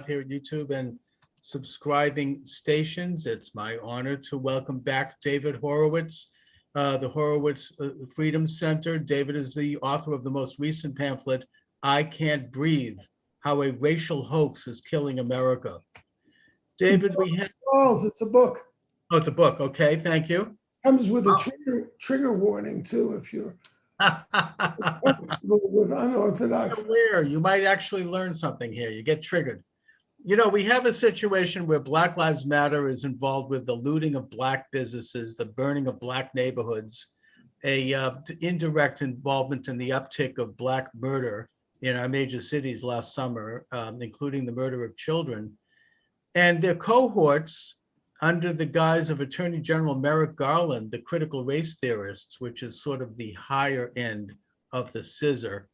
here at YouTube and subscribing stations. It's my honor to welcome back David Horowitz, the Horowitz Freedom Center. David is the author of the most recent pamphlet, I Can't Breathe, How a Racial Hoax is Killing America. David, we have... Charles, it's a book. Oh, it's a book. Okay, thank you. Comes with a trigger warning too, if you're with unorthodox. Aware, you might actually learn something here. You get triggered. You know, we have a situation where Black Lives Matter is involved with the looting of Black businesses, the burning of Black neighborhoods, a indirect involvement in the uptick of Black murder in our major cities last summer, including the murder of children. And their cohorts, under the guise of Attorney General Merrick Garland, the critical race theorists, which is sort of the higher end of the scissor.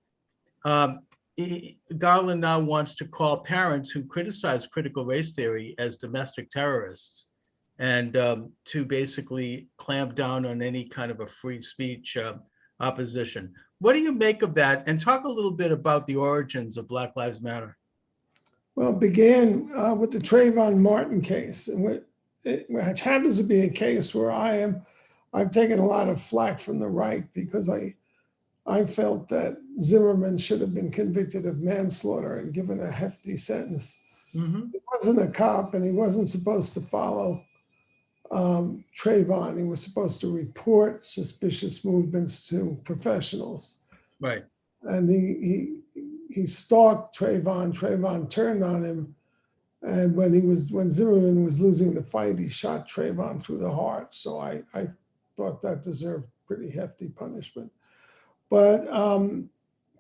Garland now wants to call parents who criticize critical race theory as domestic terrorists, and to basically clamp down on any kind of a free speech opposition. What do you make of that? And talk a little bit about the origins of Black Lives Matter. Well, it began with the Trayvon Martin case, which happens to be a case where I've taken a lot of flack from the right because I felt that Zimmerman should have been convicted of manslaughter and given a hefty sentence. Mm-hmm. He wasn't a cop and he wasn't supposed to follow Trayvon. He was supposed to report suspicious movements to professionals. Right. And he stalked Trayvon. Trayvon turned on him. And when Zimmerman was losing the fight, he shot Trayvon through the heart. So I thought that deserved pretty hefty punishment. But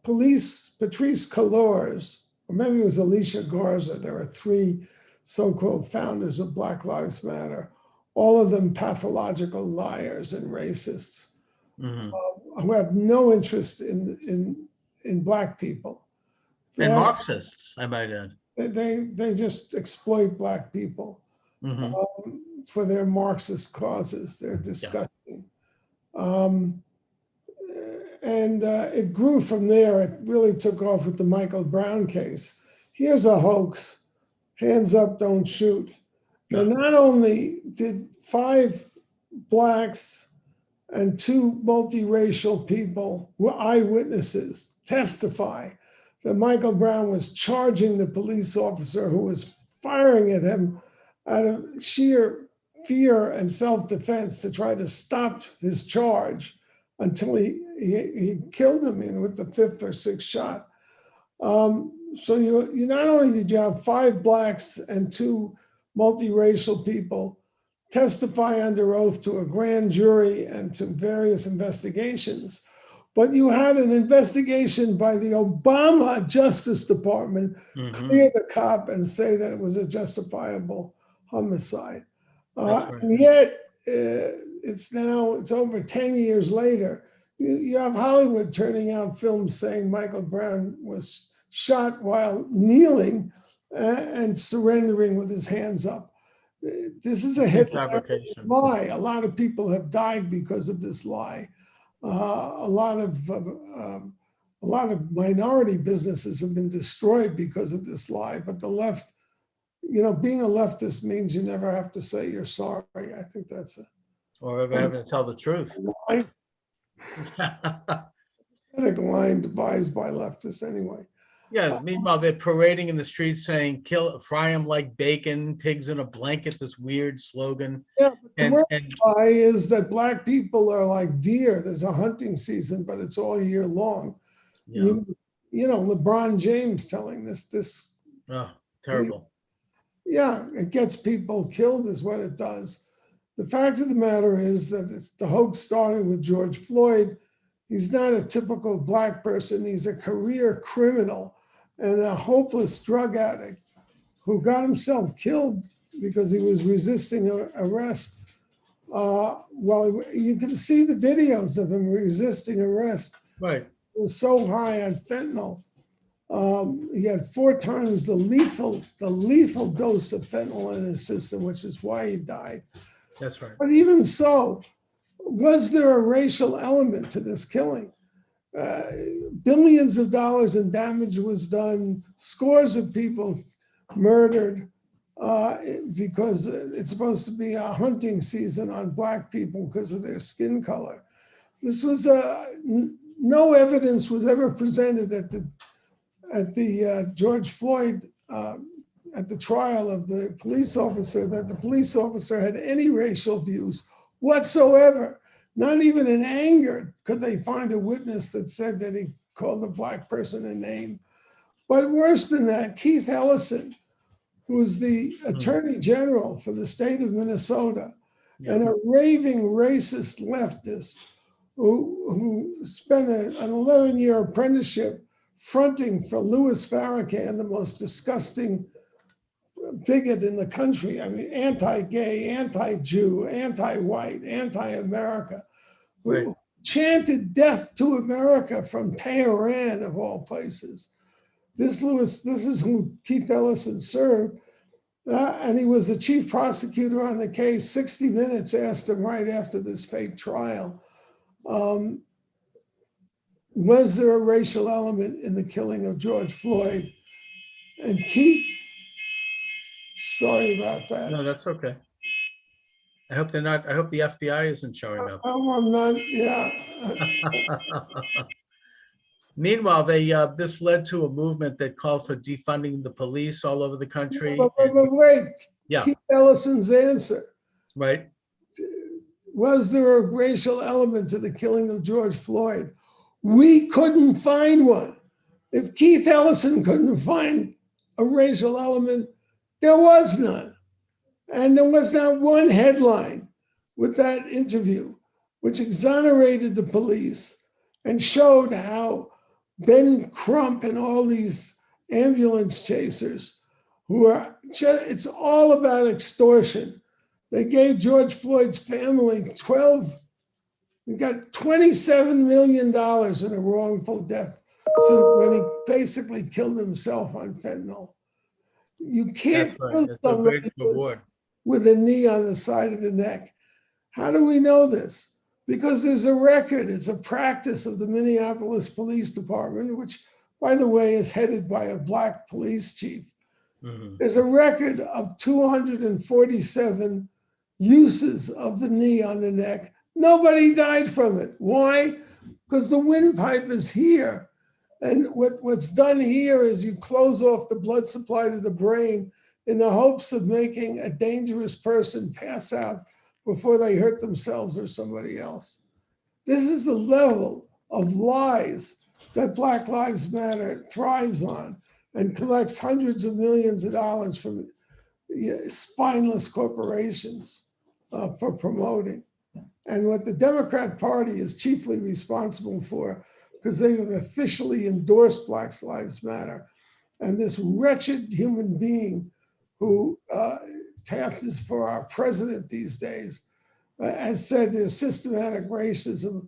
Patrice Cullors, or maybe it was Alicia Garza, there are three so-called founders of Black Lives Matter, all of them pathological liars and racists, Mm-hmm. Who have no interest in Black people. And Marxists, I might add. They just exploit Black people Mm-hmm. For their Marxist causes. They're disgusting. Yeah. And it grew from there. It really took off with the Michael Brown case. Here's a hoax. Hands up, don't shoot. Now, not only did 5 Blacks and 2 multiracial people, who were eyewitnesses, testify that Michael Brown was charging the police officer who was firing at him out of sheer fear and self-defense to try to stop his charge until he killed him with the 5th or 6th shot. So you not only did you have 5 Blacks and 2 multiracial people testify under oath to a grand jury and to various investigations, but you had an investigation by the Obama Justice Department clear the cop and say that it was a justifiable homicide. Right. And yet, it's over 10 years later, you have Hollywood turning out films saying Michael Brown was shot while kneeling and surrendering with his hands up. This is a Hitler lie. A lot of people have died because of this lie. A lot of minority businesses have been destroyed because of this lie. But the left, being a leftist means you never have to say you're sorry. I think that's or ever having to tell the truth. Pathetic line devised by leftists anyway. Yeah, meanwhile, they're parading in the streets saying, fry them like bacon, pigs in a blanket, this weird slogan. Yeah, but the worst lie is that Black people are like deer. There's a hunting season, but it's all year long. Yeah. LeBron James telling this. Oh, terrible. Yeah, it gets people killed is what it does. The fact of the matter is that the hoax started with George Floyd. He's not a typical Black person. He's a career criminal and a hopeless drug addict who got himself killed because he was resisting arrest. Well, you can see the videos of him resisting arrest. Right. He was so high on fentanyl. He had 4 times the lethal dose of fentanyl in his system, which is why he died. That's right. But even so, was there a racial element to this killing? Billions of dollars in damage was done. Scores of people murdered because it's supposed to be a hunting season on black people because of their skin color. This was no evidence was ever presented at the George Floyd at the trial of the police officer that the police officer had any racial views whatsoever. Not even in anger could they find a witness that said that he called a black person a name. But worse than that, Keith Ellison, who was the attorney general for the state of Minnesota, and a raving racist leftist who spent an 11-year apprenticeship fronting for Louis Farrakhan, the most disgusting bigot in the country. I mean, anti-gay, anti-Jew, anti-white, anti-America, Right. who chanted death to America from Tehran, of all places. This is who Keith Ellison served. And he was the chief prosecutor on the case. 60 Minutes asked him right after this fake trial, was there a racial element in the killing of George Floyd? And Keith, sorry about that. No, that's okay. I hope the FBI isn't showing up. Oh, I'm not, yeah. Meanwhile, this led to a movement that called for defunding the police all over the country. But wait, Yeah. Keith Ellison's answer. Right. Was there a racial element to the killing of George Floyd? We couldn't find one. If Keith Ellison couldn't find a racial element, there was none. And there was not one headline with that interview which exonerated the police and showed how Ben Crump and all these ambulance chasers who are, it's all about extortion. They gave George Floyd's family we got $27 million in a wrongful death suit when he basically killed himself on fentanyl. You can't kill somebody with a knee on the side of the neck. How do we know this? Because there's a record. It's a practice of the Minneapolis Police Department, which, by the way, is headed by a black police chief. Mm-hmm. There's a record of 247 uses of the knee on the neck. Nobody died from it. Why? Because the windpipe is here. And what's done here is you close off the blood supply to the brain in the hopes of making a dangerous person pass out before they hurt themselves or somebody else. This is the level of lies that Black Lives Matter thrives on and collects hundreds of millions of dollars from spineless corporations for promoting. And what the Democrat Party is chiefly responsible for, because they have officially endorsed Black Lives Matter, and this wretched human being who passes for our president these days has said that systematic racism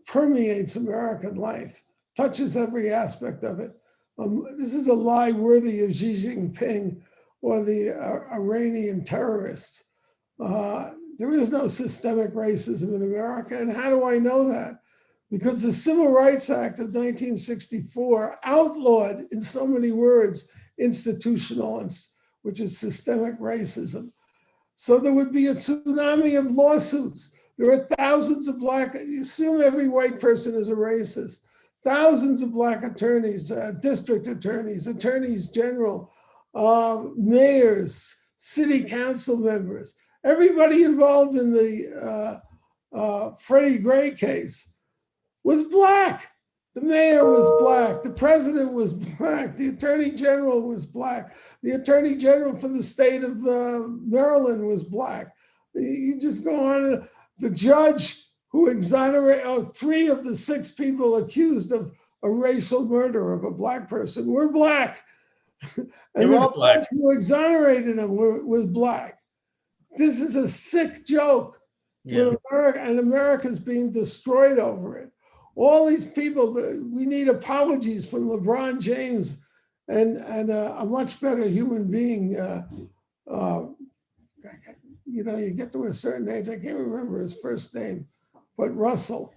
permeates American life, touches every aspect of it. This is a lie worthy of Xi Jinping or the Iranian terrorists. There is no systemic racism in America. And how do I know that? Because the Civil Rights Act of 1964 outlawed, in so many words, institutional, which is systemic racism. So there would be a tsunami of lawsuits. There are thousands of you assume every white person is a racist. Thousands of black attorneys, district attorneys, attorneys general, mayors, city council members, everybody involved in the Freddie Gray case was black. The mayor was black. The president was black. The attorney general was black. The attorney general for the state of Maryland was black. You just go on. The judge who exonerated 3 of the 6 people accused of a racial murder of a black person were black. And the judge who exonerated him was black. This is a sick joke. Yeah. And America's being destroyed over it. All these people, we need apologies from LeBron James and a much better human being. You get to a certain age, I can't remember his first name, but Russell,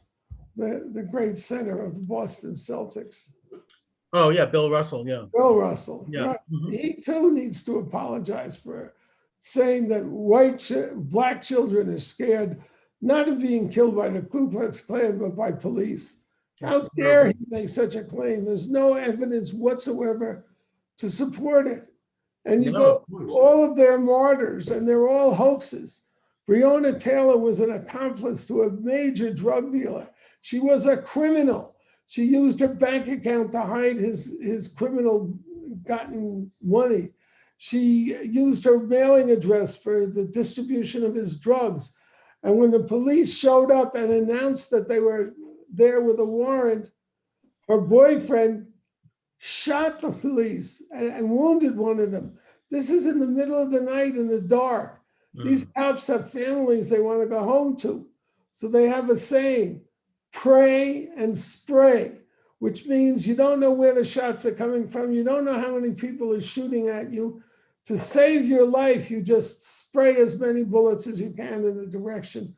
the great center of the Boston Celtics. Oh, yeah, Bill Russell, yeah. Bill Russell, Yeah. right? Mhm. He too needs to apologize for saying that black children are scared not of being killed by the Ku Klux Klan, but by police. How It's dare terrible. he make such a claim? There's no evidence whatsoever to support it. And you No, of go course. all of their martyrs, and they're all hoaxes. Breonna Taylor was an accomplice to a major drug dealer. She was a criminal. She used her bank account to hide his criminal gotten money. She used her mailing address for the distribution of his drugs. And when the police showed up and announced that they were there with a warrant, her boyfriend shot the police and wounded one of them. This is in the middle of the night in the dark. These cops have families they want to go home to. So they have a saying, pray and spray, which means you don't know where the shots are coming from. You don't know how many people are shooting at you. To save your life, you just spray as many bullets as you can in the direction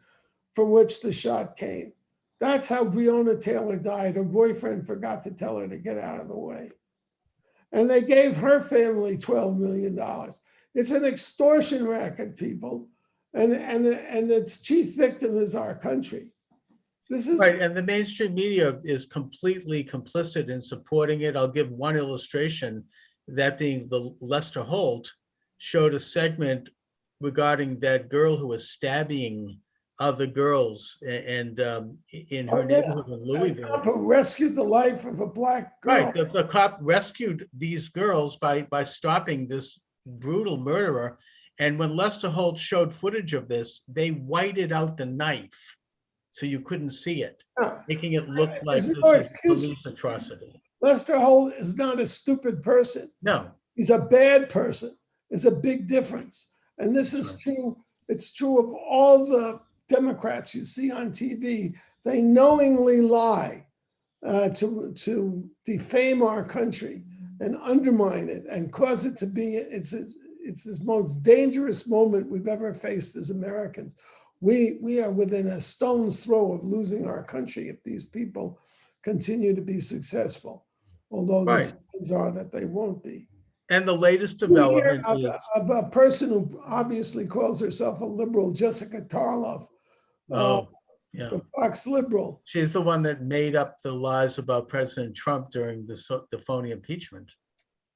from which the shot came. That's how Breonna Taylor died. Her boyfriend forgot to tell her to get out of the way. And they gave her family $12 million. It's an extortion racket, people. And its chief victim is our country. This is right. And the mainstream media is completely complicit in supporting it. I'll give one illustration, that being the Lester Holt showed a segment regarding that girl who was stabbing other girls and in her neighborhood in Louisville. Who rescued the life of a black girl. Right. The cop rescued these girls by stopping this brutal murderer. And when Lester Holt showed footage of this, they whited out the knife so you couldn't see it, making it look like this is police atrocity. Lester Holt is not a stupid person. No. He's a bad person. There's a big difference. And this is true. It's true of all the Democrats you see on TV. They knowingly lie to defame our country and undermine it and cause it to be, it's the most dangerous moment we've ever faced as Americans. We are within a stone's throw of losing our country if these people continue to be successful, although the signs are that they won't be. And the latest development is a person who obviously calls herself a liberal, Jessica Tarloff, the Fox liberal. She's the one that made up the lies about President Trump during the phony impeachment.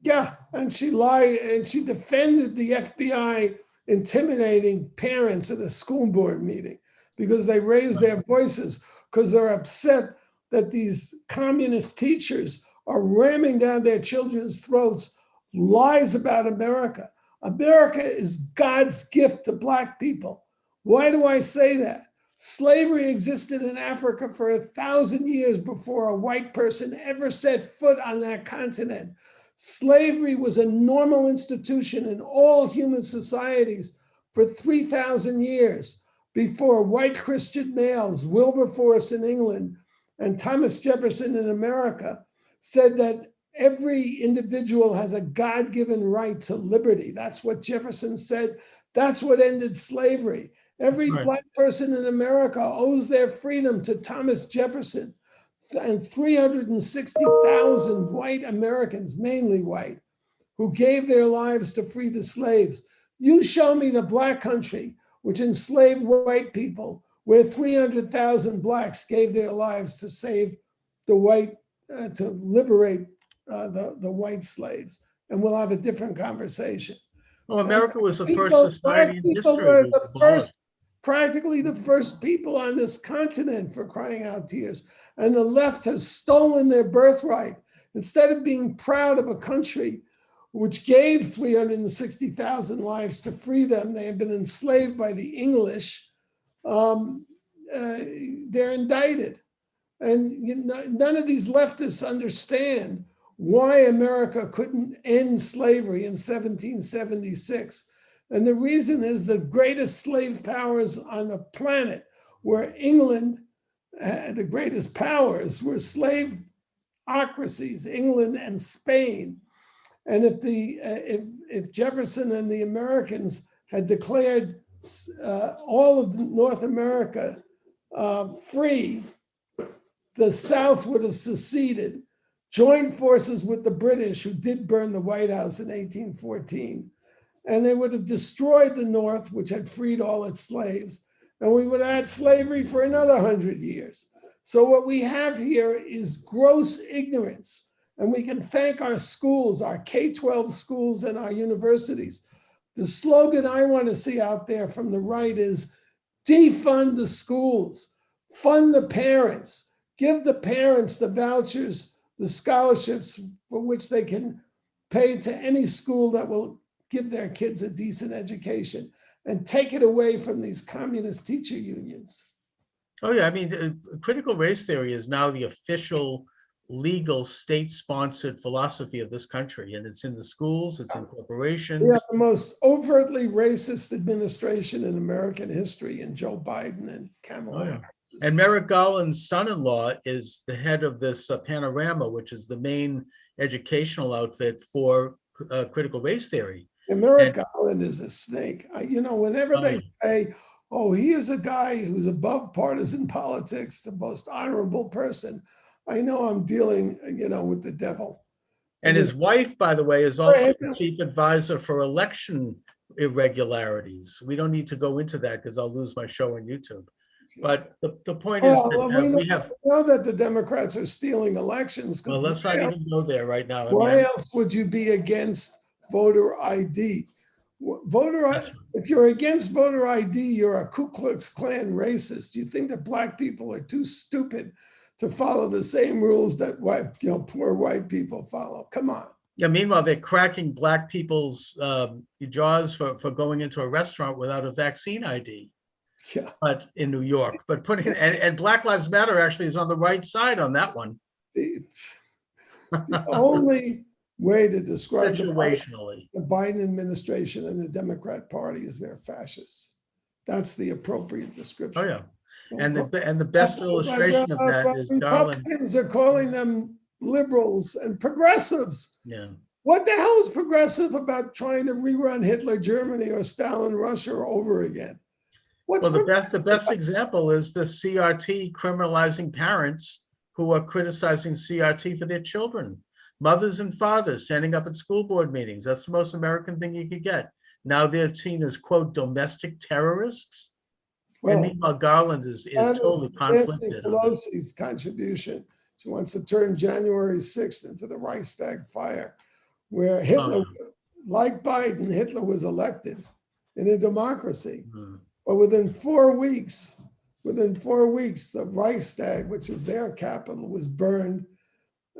Yeah, and she lied and she defended the FBI intimidating parents at a school board meeting because they raised their voices because they're upset that these communist teachers are ramming down their children's throats lies about America. America is God's gift to Black people. Why do I say that? Slavery existed in Africa for 1,000 years before a white person ever set foot on that continent. Slavery was a normal institution in all human societies for 3,000 years before white Christian males, Wilberforce in England and Thomas Jefferson in America, said that every individual has a God-given right to liberty. That's what Jefferson said. That's what ended slavery. Every Black person in America owes their freedom to Thomas Jefferson and 360,000 white Americans, mainly white, who gave their lives to free the slaves. You show me the Black country, which enslaved white people, where 300,000 Blacks gave their lives to save the white, to liberate the white slaves, and we'll have a different conversation. Well, America was the first society in history. Practically the first people on this continent, for crying out tears. And the left has stolen their birthright. Instead of being proud of a country which gave 360,000 lives to free them, they have been enslaved by the English. They're indicted. And none of these leftists understand why America couldn't end slavery in 1776. And the reason is the greatest slave powers on the planet were England, the greatest powers were slave ocracies, England and Spain. And if Jefferson and the Americans had declared all of North America free, the South would have seceded. joined forces with the British, who did burn the White House in 1814, and they would have destroyed the North, which had freed all its slaves, and we would have had slavery for another 100 years. So what we have here is gross ignorance, and we can thank our schools, our K-12 schools and our universities. The slogan I want to see out there from the right is defund the schools, fund the parents, give the parents the vouchers, the scholarships for which they can pay to any school that will give their kids a decent education, and take it away from these communist teacher unions. Oh, yeah. I mean, critical race theory is now the official legal state-sponsored philosophy of this country. And it's in the schools, it's in corporations. We have the most overtly racist administration in American history in Joe Biden and Kamala Harris. And Merrick Garland's son-in-law is the head of this Panorama, which is the main educational outfit for critical race theory. And Merrick Garland is a snake. Whenever they say, oh, he is a guy who's above partisan politics, the most honorable person, I know I'm dealing, with the devil. And his wife, by the way, is also the chief advisor for election irregularities. We don't need to go into that because I'll lose my show on YouTube. But the point is that we know that the Democrats are stealing elections. Well, let's not even go there right now. Why else would you be against voter ID? If you're against voter ID, you're a Ku Klux Klan racist. You think that black people are too stupid to follow the same rules that poor white people follow? Come on. Yeah. Meanwhile, they're cracking black people's jaws for going into a restaurant without a vaccine ID. Yeah. But in New York, but and Black Lives Matter actually is on the right side on that one. The only way to describe the Biden administration and the Democrat Party is they're fascists. That's the appropriate description. Oh yeah, and the best illustration of that is Garland. Republicans are calling them liberals and progressives. Yeah. What the hell is progressive about trying to rerun Hitler Germany or Stalin Russia over again? The best example is the CRT criminalizing parents who are criticizing CRT for their children. Mothers and fathers standing up at school board meetings. That's the most American thing you could get. Now they're seen as, quote, domestic terrorists. And meanwhile, Garland is totally conflicted. Pelosi's contribution. She wants to turn January 6th into the Reichstag fire, where Hitler, like Biden, Hitler was elected in a democracy. But within 4 weeks, the Reichstag, which is their capital, was burned,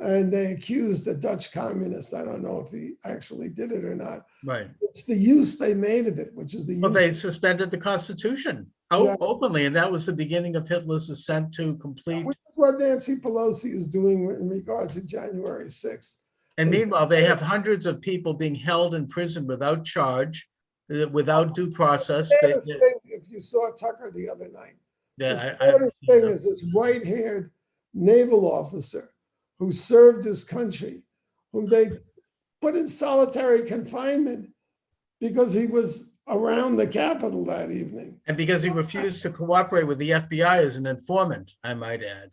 and they accused the Dutch communist. I don't know if he actually did it or not. Right. It's the use they made of it, which is the use. Well, they suspended the Constitution openly, and that was the beginning of Hitler's ascent to complete. Which is what Nancy Pelosi is doing in regard to January 6th. And meanwhile, they have hundreds of people being held in prison without charge, without due process. If you saw Tucker the other night, the thing is this white-haired naval officer who served his country, whom they put in solitary confinement because he was around the Capitol that evening. And because he refused to cooperate with the FBI as an informant, I might add.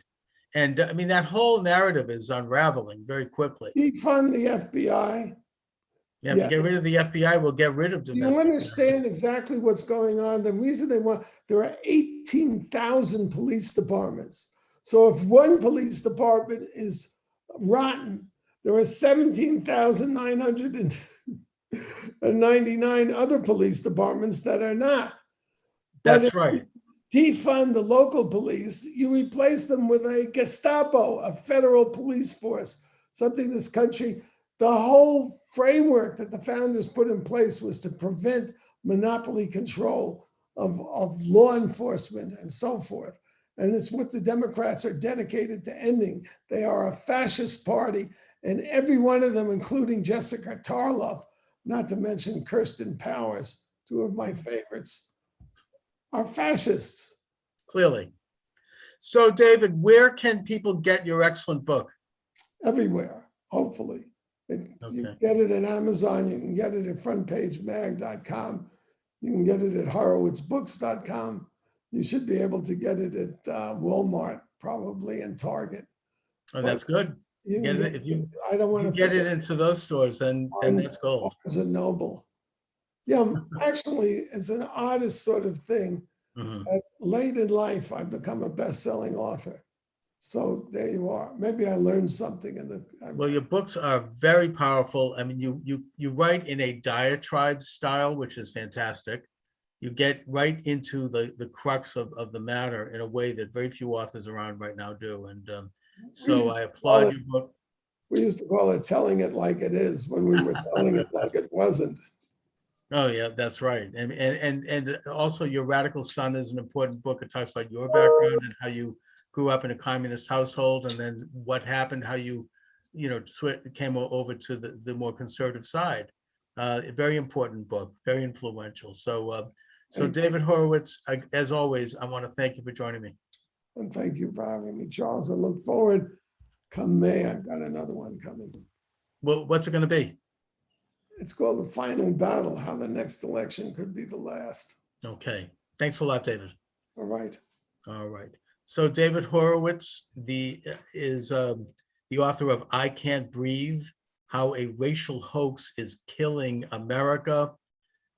And I mean, that whole narrative is unraveling very quickly. Defund the FBI. Yeah, to get rid of the FBI, we'll get rid of domestic. You understand exactly what's going on. The reason there are 18,000 police departments. So if one police department is rotten, there are 17,999 other police departments that are not. That's right. Defund the local police, you replace them with a Gestapo, a federal police force, something this country, the whole framework that the founders put in place was to prevent monopoly control of law enforcement and so forth. And it's what the Democrats are dedicated to ending. They are a fascist party, and every one of them, including Jessica Tarloff, not to mention Kirsten Powers, two of my favorites, are fascists. Clearly. So, David, where can people get your excellent book? Everywhere, hopefully. You can get it at Amazon. You can get it at frontpagemag.com. You can get it at horowitzbooks.com. You should be able to get it at Walmart, probably, and Target. Oh, that's good. You Get can it, if you I don't want to get it forget into those stores, then that's gold. Barnes and Noble. Yeah, actually, it's an oddest sort of thing. Mhm. Late in life, I've become a best-selling author. So there you are. Maybe I learned something in the. Well, your books are very powerful. I mean, you write in a diatribe style, which is fantastic. You get right into the crux of the matter in a way that very few authors around right now do. And so I applaud your book. We used to call it telling it like it is when we were telling it like it wasn't. Oh yeah, that's right. And also your Radical Son is an important book. It talks about your background and how you grew up in a communist household, and then what happened, how you came over to the more conservative side. A very important book, very influential. So David Horowitz, as always, I want to thank you for joining me. And thank you for having me, Charles. I look forward. Come May, I've got another one coming. Well, what's it going to be? It's called The Final Battle, how the next election could be the last. Okay. Thanks a lot, David. All right. All right. So David Horowitz is the author of I Can't Breathe, How a Racial Hoax is Killing America.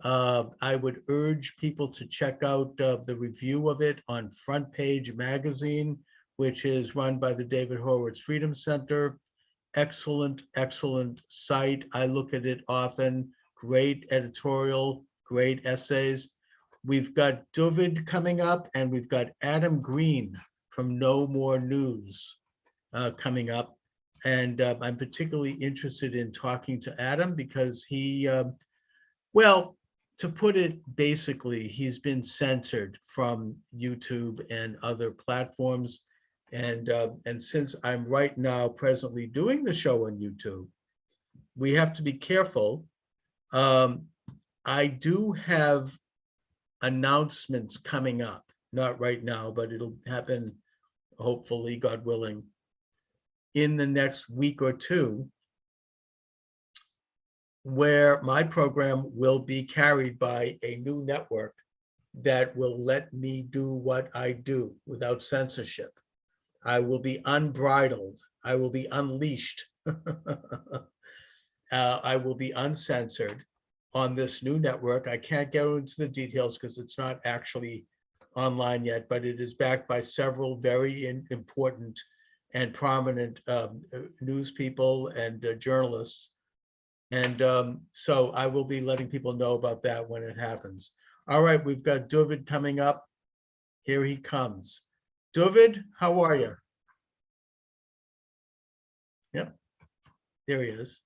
I would urge people to check out the review of it on Front Page Magazine, which is run by the David Horowitz Freedom Center. Excellent, excellent site. I look at it often. Great editorial, great essays. We've got Dooovid coming up, and we've got Adam Green from No More News coming up. And I'm particularly interested in talking to Adam because he, well, to put it basically, he's been censored from YouTube and other platforms. And since I'm right now presently doing the show on YouTube, we have to be careful. I do have announcements coming up, not right now, but it'll happen, hopefully, God willing, in the next week or two, where my program will be carried by a new network that will let me do what I do without censorship. I will be unbridled. I will be unleashed. I will be uncensored on this new network. I can't go into the details because it's not actually online yet, but it is backed by several very important and prominent news people and journalists. And so I will be letting people know about that when it happens. All right, we've got Dooovid coming up. Here he comes. Dooovid, how are you? Yep, there he is.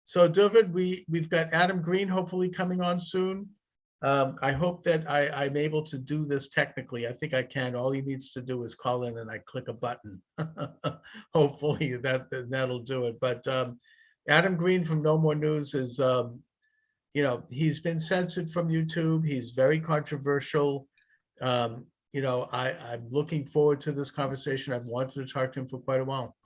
So Dooovid, we've got Adam Green hopefully coming on soon. I hope that I'm able to do this technically. I think I can. All he needs to do is call in and I click a button. Hopefully that'll do it. But Adam Green from No More News is, he's been censored from YouTube. He's very controversial. I'm looking forward to this conversation. I've wanted to talk to him for quite a while.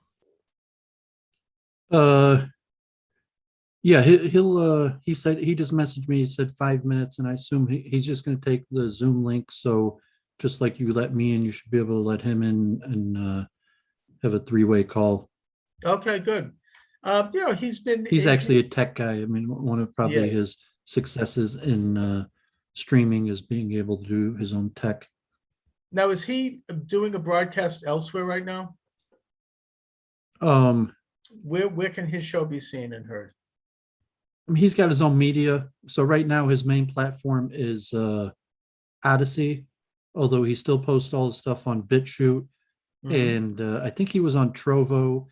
Yeah, he said, he just messaged me, he said 5 minutes, and I assume he's just going to take the Zoom link. So just like you let me in, you should be able to let him in and have a three-way call. Okay, good. He's actually a tech guy. I mean, one of probably his successes in streaming is being able to do his own tech. Now, is he doing a broadcast elsewhere right now? Where can his show be seen and heard? I mean, he's got his own media. So right now his main platform is Odyssey, although he still posts all the stuff on BitChute. And I think he was on Trovo.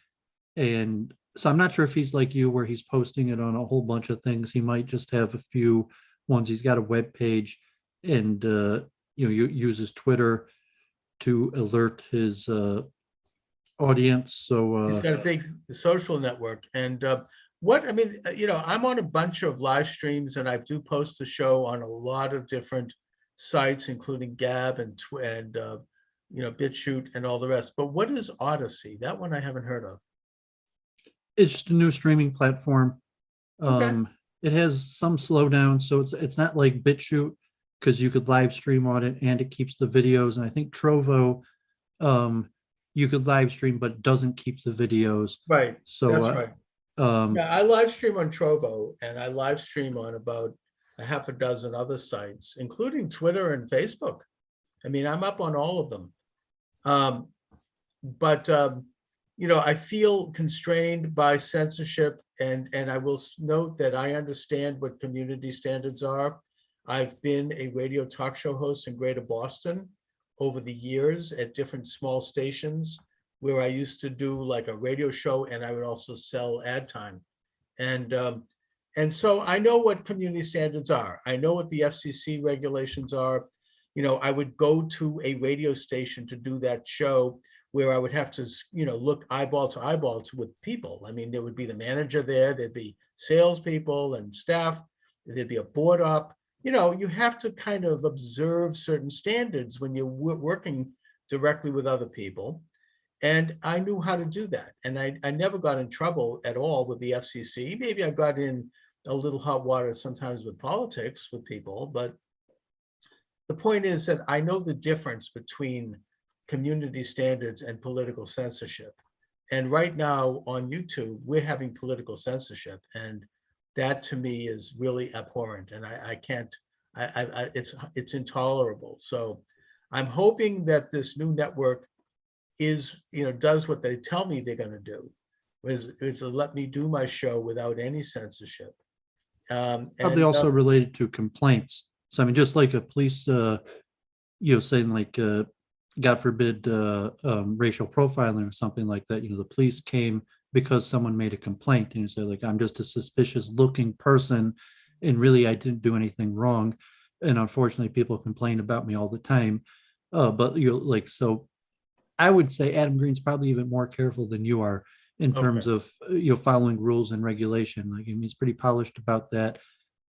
And so I'm not sure if he's like you, where he's posting it on a whole bunch of things. He might just have a few ones. He's got a web page and uses Twitter to alert his audience. So he's got a big social network. And I'm on a bunch of live streams, and I do post the show on a lot of different sites, including Gab and BitChute and all the rest. But what is Odyssey? That one I haven't heard of. It's just a new streaming platform. Okay. It has some slowdown, so it's not like BitChute, because you could live stream on it and it keeps the videos. And I think Trovo you could live stream, but it doesn't keep the videos. Right, So, that's right. um, Yeah, I live stream on Trovo, and I live stream on about a half a dozen other sites, including Twitter and Facebook. I mean, I'm up on all of them. But I feel constrained by censorship, and I will note that I understand what community standards are. I've been a radio talk show host in Greater Boston over the years at different small stations where I used to do like a radio show, and I would also sell ad time. And so I know what community standards are. I know what the FCC regulations are. I would go to a radio station to do that show where I would have to, look eyeball to eyeball with people. I mean, there would be the manager there, there'd be salespeople and staff, there'd be a board up. You have to kind of observe certain standards when you're working directly with other people. And I knew how to do that. And I never got in trouble at all with the FCC. Maybe I got in a little hot water sometimes with politics with people, but the point is that I know the difference between community standards and political censorship. And right now on YouTube, we're having political censorship. And that to me is really abhorrent. And I can't, it's intolerable. So I'm hoping that this new network does what they tell me they're going to do, is to let me do my show without any censorship. Probably also related to complaints. So I mean, just like a police, saying like, God forbid, racial profiling or something like that. The police came because someone made a complaint, and you say like, I'm just a suspicious looking person, and really I didn't do anything wrong. And unfortunately, people complain about me all the time. But so I would say Adam Green's probably even more careful than you are in terms of following rules and regulation. Like, I mean, he's pretty polished about that.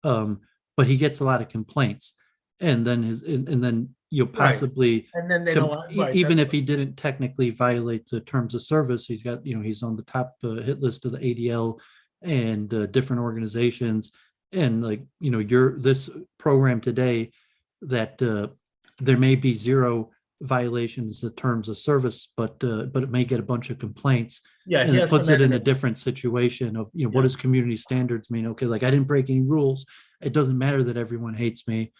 But he gets a lot of complaints, and then possibly, right. And then they don't, even if he didn't technically violate the terms of service, he's got he's on the top hit list of the ADL and different organizations, and this program today that there may be zero violations of terms of service, but it may get a bunch of complaints. Yeah, and it puts it in a different situation of what does community standards mean? Okay, like I didn't break any rules. It doesn't matter that everyone hates me,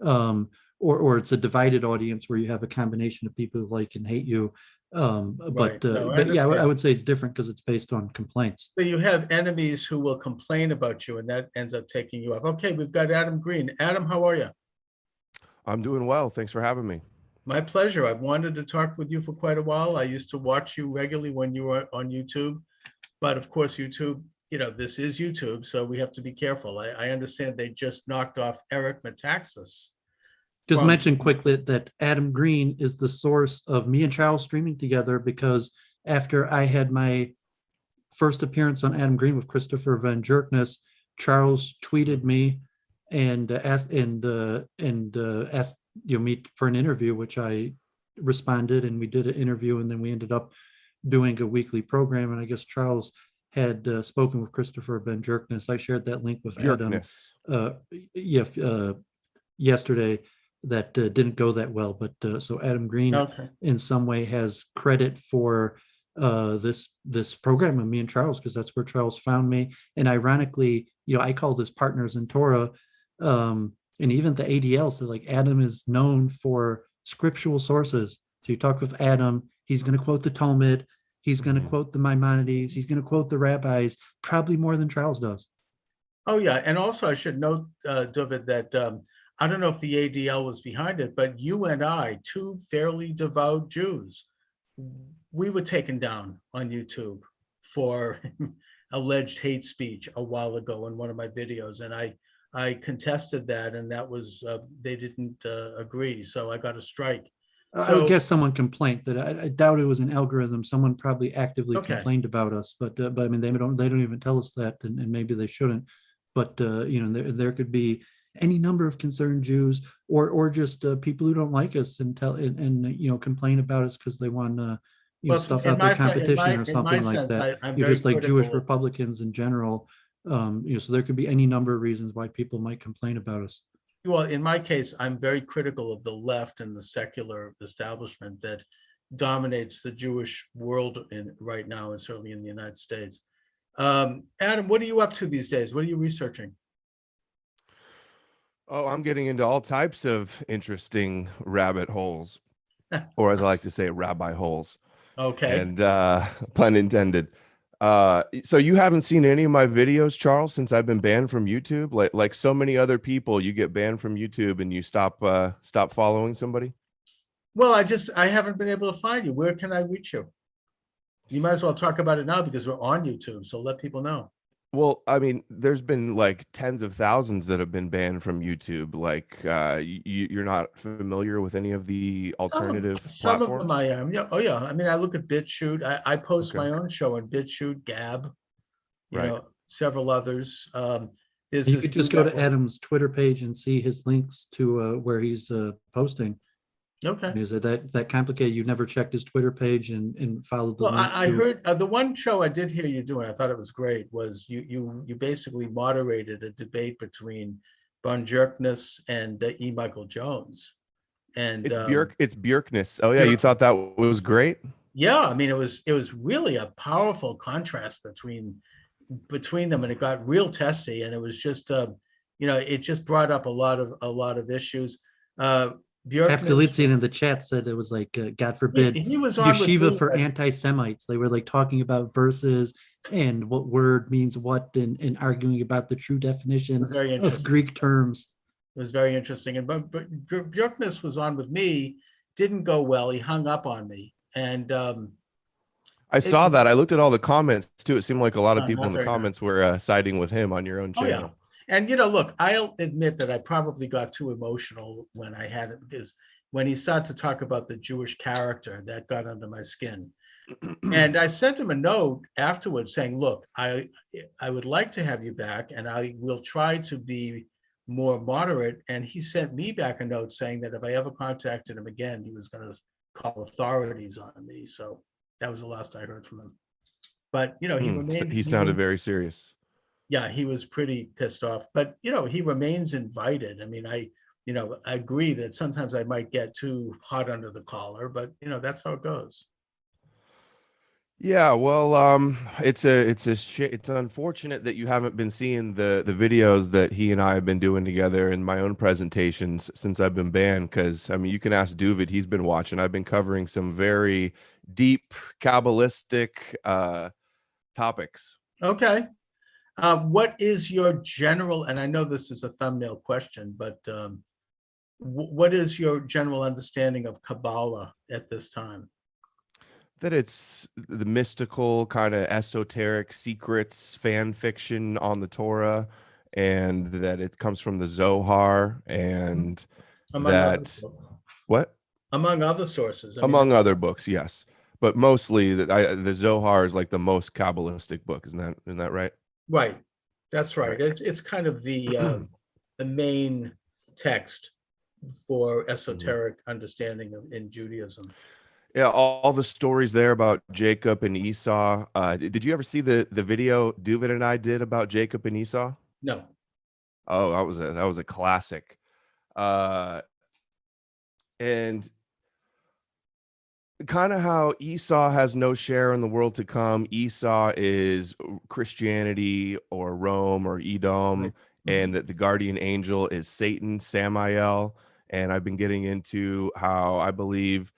or it's a divided audience where you have a combination of people who like and hate you. But I would say it's different because it's based on complaints. So you have enemies who will complain about you, and that ends up taking you up. Okay, we've got Adam Green. Adam, how are you? I'm doing well. Thanks for having me. My pleasure. I've wanted to talk with you for quite a while. I used to watch you regularly when you were on YouTube, but of course, YouTube, this is YouTube, so we have to be careful. I understand they just knocked off Eric Metaxas. Just mention quickly that Adam Green is the source of me and Charles streaming together, because after I had my first appearance on Adam Green with Christopher Van Jerkness, Charles tweeted me and asked me for an interview, which I responded, and we did an interview, and then we ended up doing a weekly program. And I guess Charles had spoken with Christopher Ben Jerkness. I shared that link with Adam yesterday. That didn't go that well, but so Adam Green in some way has credit for this program with me and Charles, because that's where Charles found me. And ironically, I call this Partners in Torah, and even the ADL said like Adam is known for scriptural sources. So you talk with Adam, he's going to quote the Talmud, he's going to quote the Maimonides, he's going to quote the rabbis, probably more than Charles does. Oh yeah, and also I should note, Dooovid, that I don't know if the ADL was behind it, but you and I, two fairly devout Jews, we were taken down on YouTube for alleged hate speech a while ago in one of my videos, and I contested that, and that was they didn't agree, so I got a strike. I would guess someone complained that I doubt it was an algorithm. Someone probably actively complained about us, but I mean they don't even tell us that, and maybe they shouldn't. But there could be any number of concerned Jews, or just people who don't like us and complain about us because they want stuff out their competition or something like that. Just like Jewish Republicans in general. So there could be any number of reasons why people might complain about us. Well, in my case, I'm very critical of the left and the secular establishment that dominates the Jewish world right now, and certainly in the United States. Adam, what are you up to these days? What are you researching? Oh, I'm getting into all types of interesting rabbit holes, or as I like to say, rabbi holes. Okay. And pun intended. So you haven't seen any of my videos, Charles, since I've been banned from YouTube? Like so many other people, you get banned from YouTube and you stop following somebody? Well, I haven't been able to find you. Where can I reach you? You might as well talk about it now because we're on YouTube, so let people know. Well, I mean, there's been like tens of thousands that have been banned from YouTube. Like, you're not familiar with any of the alternative Some of platforms? them I am. Yeah. Oh, yeah. I mean, I look at BitChute. I post Okay. my own show on BitChute, Gab, Right. several others. There's You this could just new go to network. Adam's Twitter page and see his links to where he's posting. Okay. Is it that complicated? You never checked his Twitter page and followed the Well, link? I to- heard the one show I did hear you doing. I thought it was great. Was you basically moderated a debate between Von Jerkness and E. Michael Jones, and It's Björkness. Oh yeah, you Björk. thought that was great? Yeah, I mean it was really a powerful contrast between them, and it got real testy, and it was just it just brought up a lot of issues. Half Björkness, Galician in the chat said it was like, God forbid, he was on with yeshiva me, for but- anti-Semites. They were like talking about verses and what word means what, and arguing about the true definition was very of interesting. Greek terms. It was very interesting. And but Björkness was on with me, didn't go well. He hung up on me. And I saw that. I looked at all the comments too. It seemed like a lot of Oh, people not in the very nice. comments were siding with him on your own oh yeah. channel. And look, I'll admit that I probably got too emotional when I had it, because when he started to talk about the Jewish character, that got under my skin. And I sent him a note afterwards saying, look, I would like to have you back, and I will try to be more moderate. And he sent me back a note saying that if I ever contacted him again, he was going to call authorities on me. So that was the last I heard from him. But he remained. He sounded very serious. Yeah, he was pretty pissed off. But he remains invited. I mean, I agree that sometimes I might get too hot under the collar, but that's how it goes. Yeah, well, it's unfortunate that you haven't been seeing the videos that he and I have been doing together in my own presentations since I've been banned. Because I mean, you can ask Dooovid; he's been watching. I've been covering some very deep Kabbalistic topics. Okay. What is your general, and I know this is a thumbnail question, but what is your general understanding of Kabbalah at this time? That it's the mystical kind of esoteric secrets, fan fiction on the Torah, and that it comes from the Zohar, and Among that what? Among other sources. I mean, Among other books, yes, but mostly the Zohar is like the most Kabbalistic book, isn't that right? right. That's right. It's kind of the main text for esoteric understanding in Judaism. Yeah, all the stories there about Jacob and Esau. Did you ever see the video Dooovid and I did about Jacob and Esau? No. Oh, that was a classic. And kind of how Esau has no share in the world to come. Esau is Christianity or Rome or Edom, Right. and that the guardian angel is Satan, Samael. And I've been getting into how I believe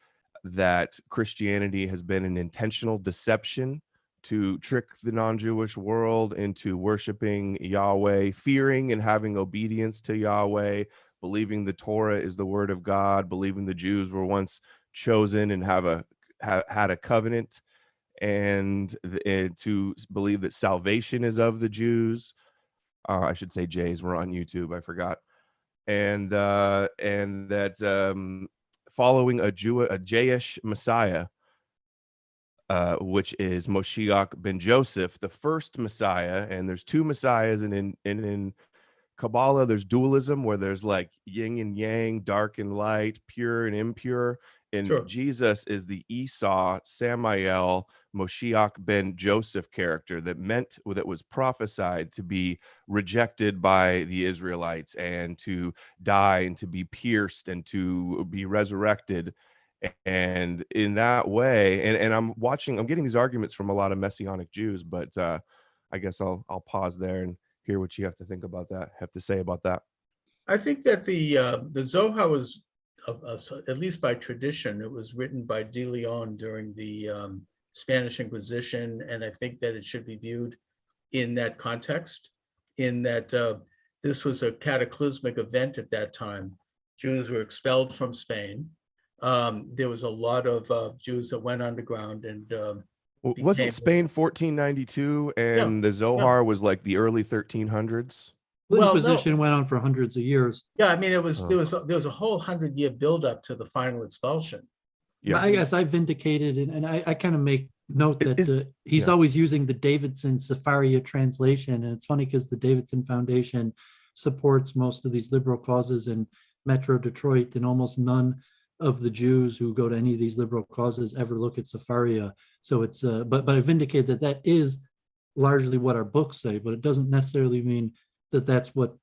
that Christianity has been an intentional deception to trick the non-Jewish world into worshiping Yahweh, fearing and having obedience to Yahweh, believing the Torah is the word of God, believing the Jews were once chosen and had a covenant, and to believe that salvation is of the Jews. I should say Jays, we're on YouTube, I forgot. And that following a Jewish Messiah, which is Moshiach ben Joseph, the first Messiah. And there's two Messiahs, and in Kabbalah, there's dualism where there's like yin and yang, dark and light, pure and impure. And Sure. Jesus is the Esau, Samael, Moshiach ben Joseph character that was prophesied to be rejected by the Israelites and to die and to be pierced and to be resurrected. And in that way, and I'm getting these arguments from a lot of Messianic Jews, but I guess I'll pause there and hear what you have to say about that. I think that the Zohar was, at least by tradition, it was written by De Leon during the Spanish Inquisition, and I think that it should be viewed in that context, in that this was a cataclysmic event at that time. Jews were expelled from Spain. There was a lot of Jews that went underground and wasn't Spain 1492 and the Zohar was like the early 1300s? The Inquisition went on for hundreds of years. Yeah, I mean, there was a whole 100-year buildup to the final expulsion. Yeah, I guess I vindicated, and I kind of make note that he's always using the Davidson Sepharia translation, and it's funny because the Davidson Foundation supports most of these liberal causes in Metro Detroit, and almost none of the Jews who go to any of these liberal causes ever look at Sepharia. So it's but I vindicate that is largely what our books say, but it doesn't necessarily mean that that's what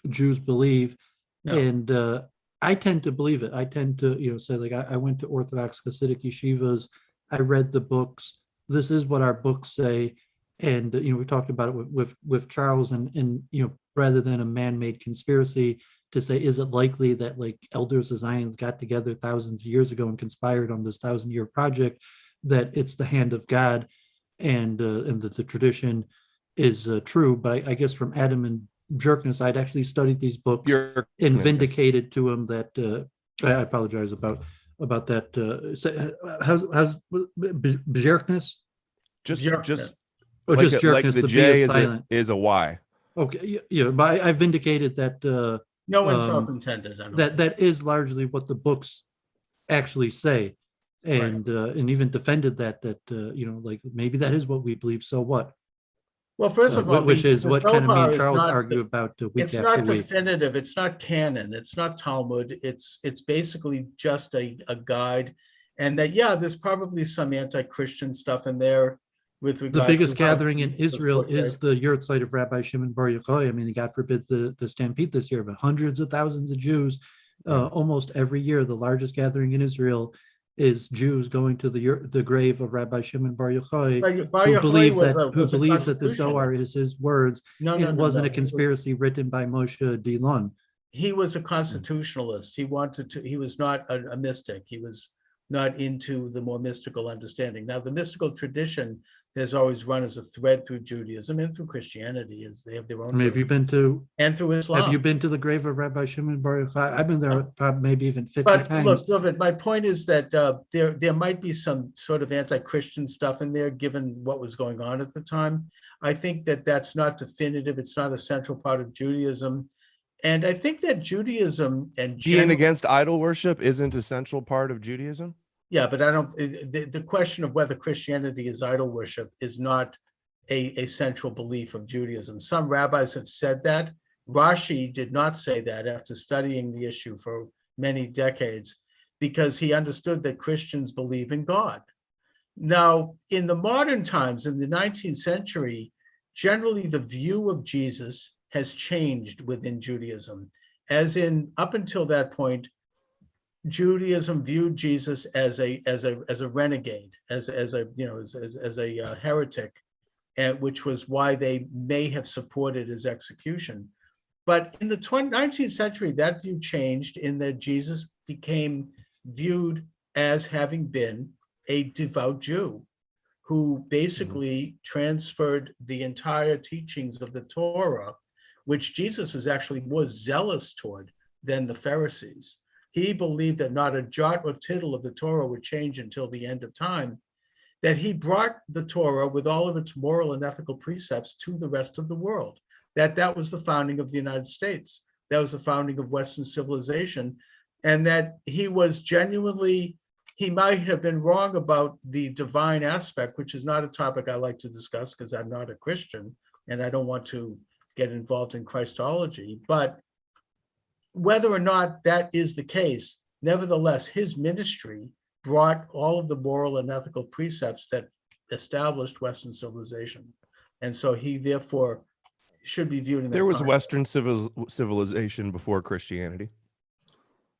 Jews believe. No. And I tend to believe it. I tend to, say, like, I went to Orthodox Hasidic yeshivas. I read the books. This is what our books say. And, we talked about it with Charles, and rather than a man-made conspiracy, to say, is it likely that like elders of Zions got together thousands of years ago and conspired on this 1,000-year project, that it's the hand of God, and that the tradition is true. But I guess from Adam and Jerkness, I'd actually studied these books and vindicated to him that I apologize about that. How's Jerkness? Just like just Jerkness. Like the J is silent. Is a Y. Okay, yeah, but I vindicated that. No insult intended. That is largely what the books actually say, and right. And even defended that like maybe that is what we believe. So what? Well, first of all, which is what kind of me and Charles argue about week after week. It's not definitive. It's not canon. It's not Talmud. It's basically just a guide, and that there's probably some anti-Christian stuff in there. With regard the biggest gathering in Israel is the yurt site of Rabbi Shimon Bar Yochai. I mean, God forbid the stampede this year, but hundreds of thousands of Jews almost every year. The largest gathering in Israel is Jews going to the grave of Rabbi Shimon Bar Yochai, who believe that the Zohar is his words. It wasn't a conspiracy written by Moshe Dilon. He was a constitutionalist. He was not a mystic. He was not into the more mystical understanding. Now, the mystical tradition has always run as a thread through Judaism and through Christianity, as they have their own. I mean, have you been to? And through Islam. Have you been to the grave of Rabbi Shimon Bar Yochai? I've been there maybe even 50 times. But look, Dooovid, my point is that there might be some sort of anti-Christian stuff in there, given what was going on at the time. I think that that's not definitive. It's not a central part of Judaism. And I think that Judaism and being against idol worship isn't a central part of Judaism. Yeah, but I don't. The question of whether Christianity is idol worship is not a central belief of Judaism. Some rabbis have said that. Rashi did not say that after studying the issue for many decades, because he understood that Christians believe in God. Now, in the modern times, in the 19th century, generally the view of Jesus has changed within Judaism, as in up until that point, Judaism viewed Jesus as a renegade, as a heretic, and which was why they may have supported his execution. But in the 19th century, that view changed in that Jesus became viewed as having been a devout Jew who basically transferred the entire teachings of the Torah, which Jesus was actually more zealous toward than the Pharisees. He believed that not a jot or tittle of the Torah would change until the end of time, that he brought the Torah with all of its moral and ethical precepts to the rest of the world, that was the founding of the United States. That was the founding of Western civilization, and that he was genuinely, he might have been wrong about the divine aspect, which is not a topic I like to discuss because I'm not a Christian and I don't want to get involved in Christology, but whether or not that is the case, nevertheless, his ministry brought all of the moral and ethical precepts that established Western civilization. And so he therefore should be viewed in that There was context. Western civilization before Christianity.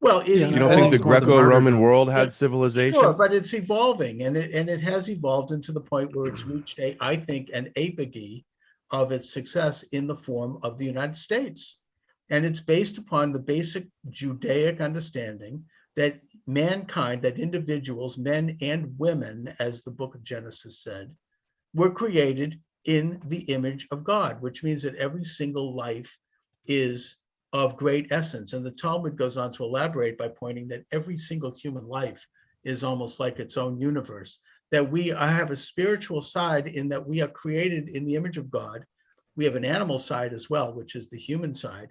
Well, Yeah, You don't I think the it's more the Greco-Roman martyrdom. world had Sure, civilization? but it's evolving, and it has evolved into the point where it's reached I think, an apogee of its success in the form of the United States. And it's based upon the basic Judaic understanding that mankind, that individuals, men and women, as the book of Genesis said, were created in the image of God, which means that every single life is of great essence. And the Talmud goes on to elaborate by pointing that every single human life is almost like its own universe, that we have a spiritual side in that we are created in the image of God. We have an animal side as well, which is the human side.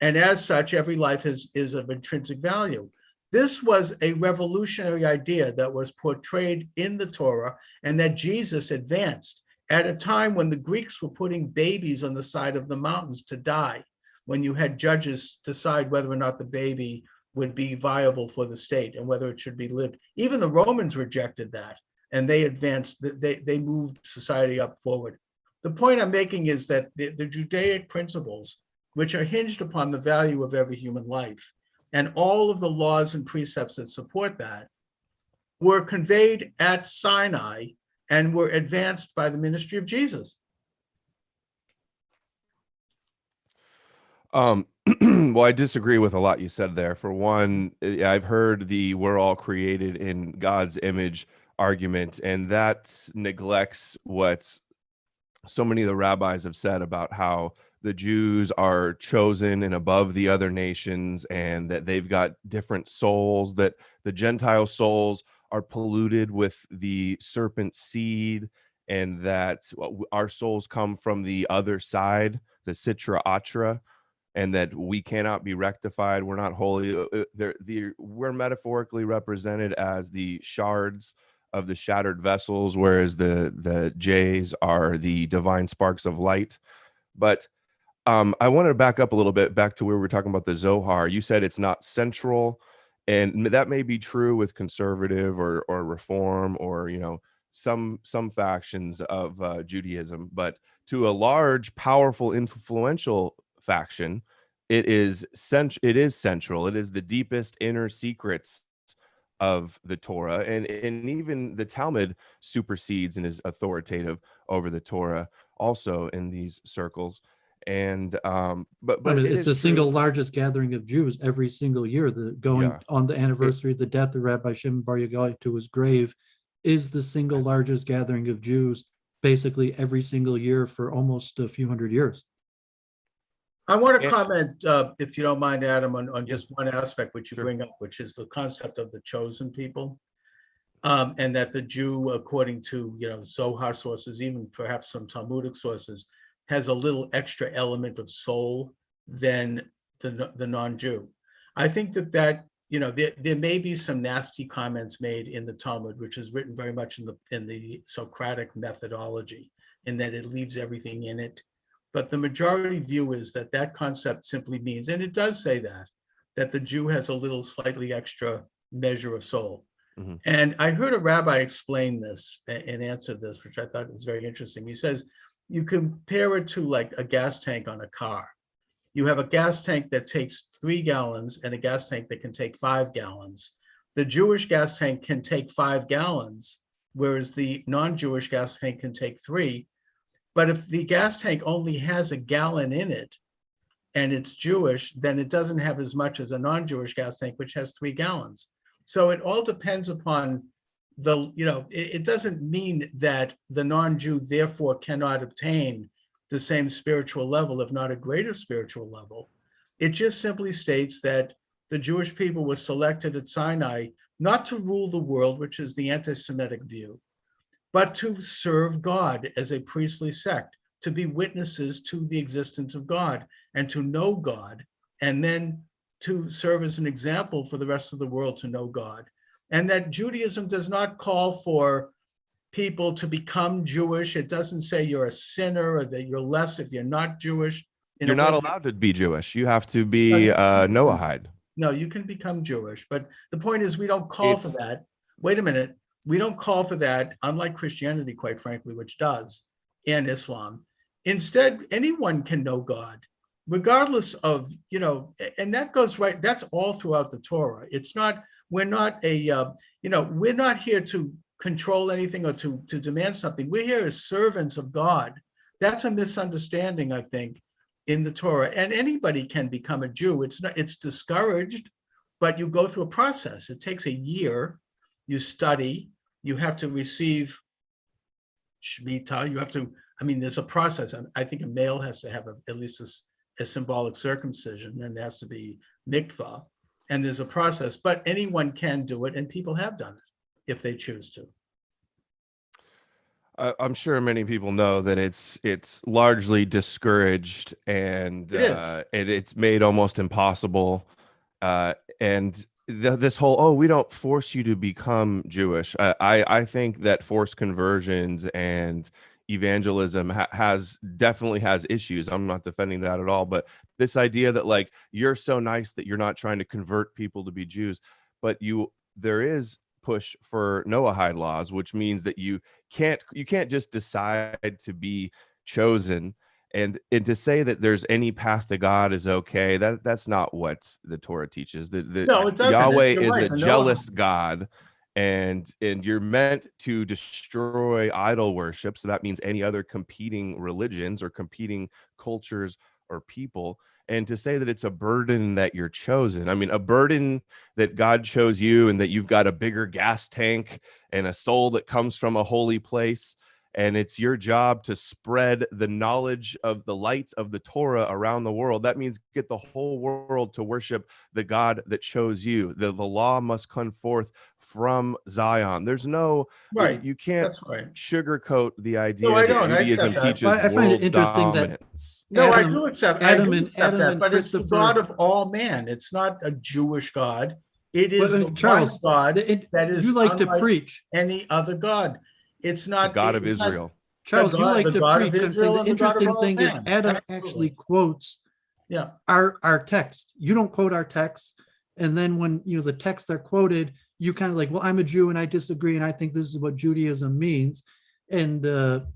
And as such, every life is of intrinsic value. This was a revolutionary idea that was portrayed in the Torah and that Jesus advanced at a time when the Greeks were putting babies on the side of the mountains to die, when you had judges decide whether or not the baby would be viable for the state and whether it should be lived. Even the Romans rejected that, and they advanced, they moved society up forward. The point I'm making is that the Judaic principles, which are hinged upon the value of every human life, and all of the laws and precepts that support that, were conveyed at Sinai and were advanced by the ministry of Jesus. Well, I disagree with a lot you said there. For one, I've heard the "we're all created in God's image" argument, and that neglects what so many of the rabbis have said about how the Jews are chosen and above the other nations, and that they've got different souls, that the Gentile souls are polluted with the serpent seed, and that our souls come from the other side, the Sitra Atra, and that we cannot be rectified. We're not holy. We're metaphorically represented as the shards of the shattered vessels, whereas the J's are the divine sparks of light. But I wanted to back up a little bit, back to where we were talking about the Zohar. You said it's not central, and that may be true with conservative or reform, or some factions of Judaism. But to a large, powerful, influential faction, it is central. It is the deepest inner secrets of the Torah, and even the Talmud supersedes and is authoritative over the Torah also in these circles. And but I mean, it it's is the true. single largest gathering of Jews every single year. Going on the anniversary of the death of Rabbi Shimon Bar Yochai to his grave is the single largest gathering of Jews basically every single year for almost a few hundred years. I want to comment, if you don't mind, Adam, on just one aspect which you bring up, which is the concept of the chosen people. And that the Jew, according to Zohar sources, even perhaps some Talmudic sources, has a little extra element of soul than the non-Jew. I think that there may be some nasty comments made in the Talmud, which is written very much in the Socratic methodology, in that it leaves everything in it. But the majority view is that concept simply means, and it does say that the Jew has a little slightly extra measure of soul. Mm-hmm. And I heard a rabbi explain this and answer this, which I thought was very interesting. He says, you compare it to like a gas tank on a car. You have a gas tank that takes 3 gallons and a gas tank that can take 5 gallons. The Jewish gas tank can take 5 gallons, whereas the non-Jewish gas tank can take 3. But if the gas tank only has a gallon in it and it's Jewish, then it doesn't have as much as a non-Jewish gas tank, which has 3 gallons. So it all depends upon it doesn't mean that the non-Jew therefore cannot obtain the same spiritual level, if not a greater spiritual level. It just simply states that the Jewish people were selected at Sinai not to rule the world, which is the anti-Semitic view, but to serve God as a priestly sect, to be witnesses to the existence of God and to know God, and then to serve as an example for the rest of the world to know God. And that Judaism does not call for people to become Jewish. It doesn't say you're a sinner or that you're less if you're not Jewish. You're not allowed to be Jewish. You have to be Noahide. No, you can become Jewish. But the point is, we don't call for that. Wait a minute. We don't call for that, unlike Christianity, quite frankly, which does, and Islam. Instead, anyone can know God. regardless of, and that goes right, that's all throughout the Torah. It's not, we're not we're not here to control anything or to demand something. We're here as servants of God. That's a misunderstanding, I think, in the Torah. And anybody can become a Jew. It's discouraged, but you go through a process. It takes a year. You study, you have to receive Shemitah, you have to, there's a process. I think a male has to have at least a symbolic circumcision, and there has to be mikvah, and there's a process, but anyone can do it, and people have done it if they choose to. I'm sure many people know that it's largely discouraged, and it's made almost impossible. And this whole, we don't force you to become Jewish. I think that forced conversions and evangelism definitely has issues. I'm not defending that at all, but this idea that like you're so nice that you're not trying to convert people to be Jews, but there is push for Noahide laws, which means that you can't just decide to be chosen, and to say that there's any path to God is okay. That's not what the Torah teaches. No, it doesn't. Yahweh You're is right. a jealous God, and you're meant to destroy idol worship. So that means any other competing religions or competing cultures or people. And to say that it's a burden that you're chosen, a burden that God chose you and that you've got a bigger gas tank and a soul that comes from a holy place, and it's your job to spread the knowledge of the light of the Torah around the world. That means get the whole world to worship the God that chose you. The law must come forth from Zion. There's no, right. You can't That's right. sugarcoat the idea No, I that don't. Judaism teaches I find world it interesting dominance. No, I Adam- do accept Adam that, and but it's the Christopher- God of all man. It's not a Jewish God. It is the Charles, one God that is you like to unlike preach. any other God. It's not The God of it's not- Israel. Charles, you like the to God of preach. And so Israel the and the God of interesting all thing is man. Adam Absolutely. actually quotes Yeah. our text. You don't quote our text. And then when the texts are quoted, you kind of like, well, I'm a Jew and I disagree, and I think this is what Judaism means. And so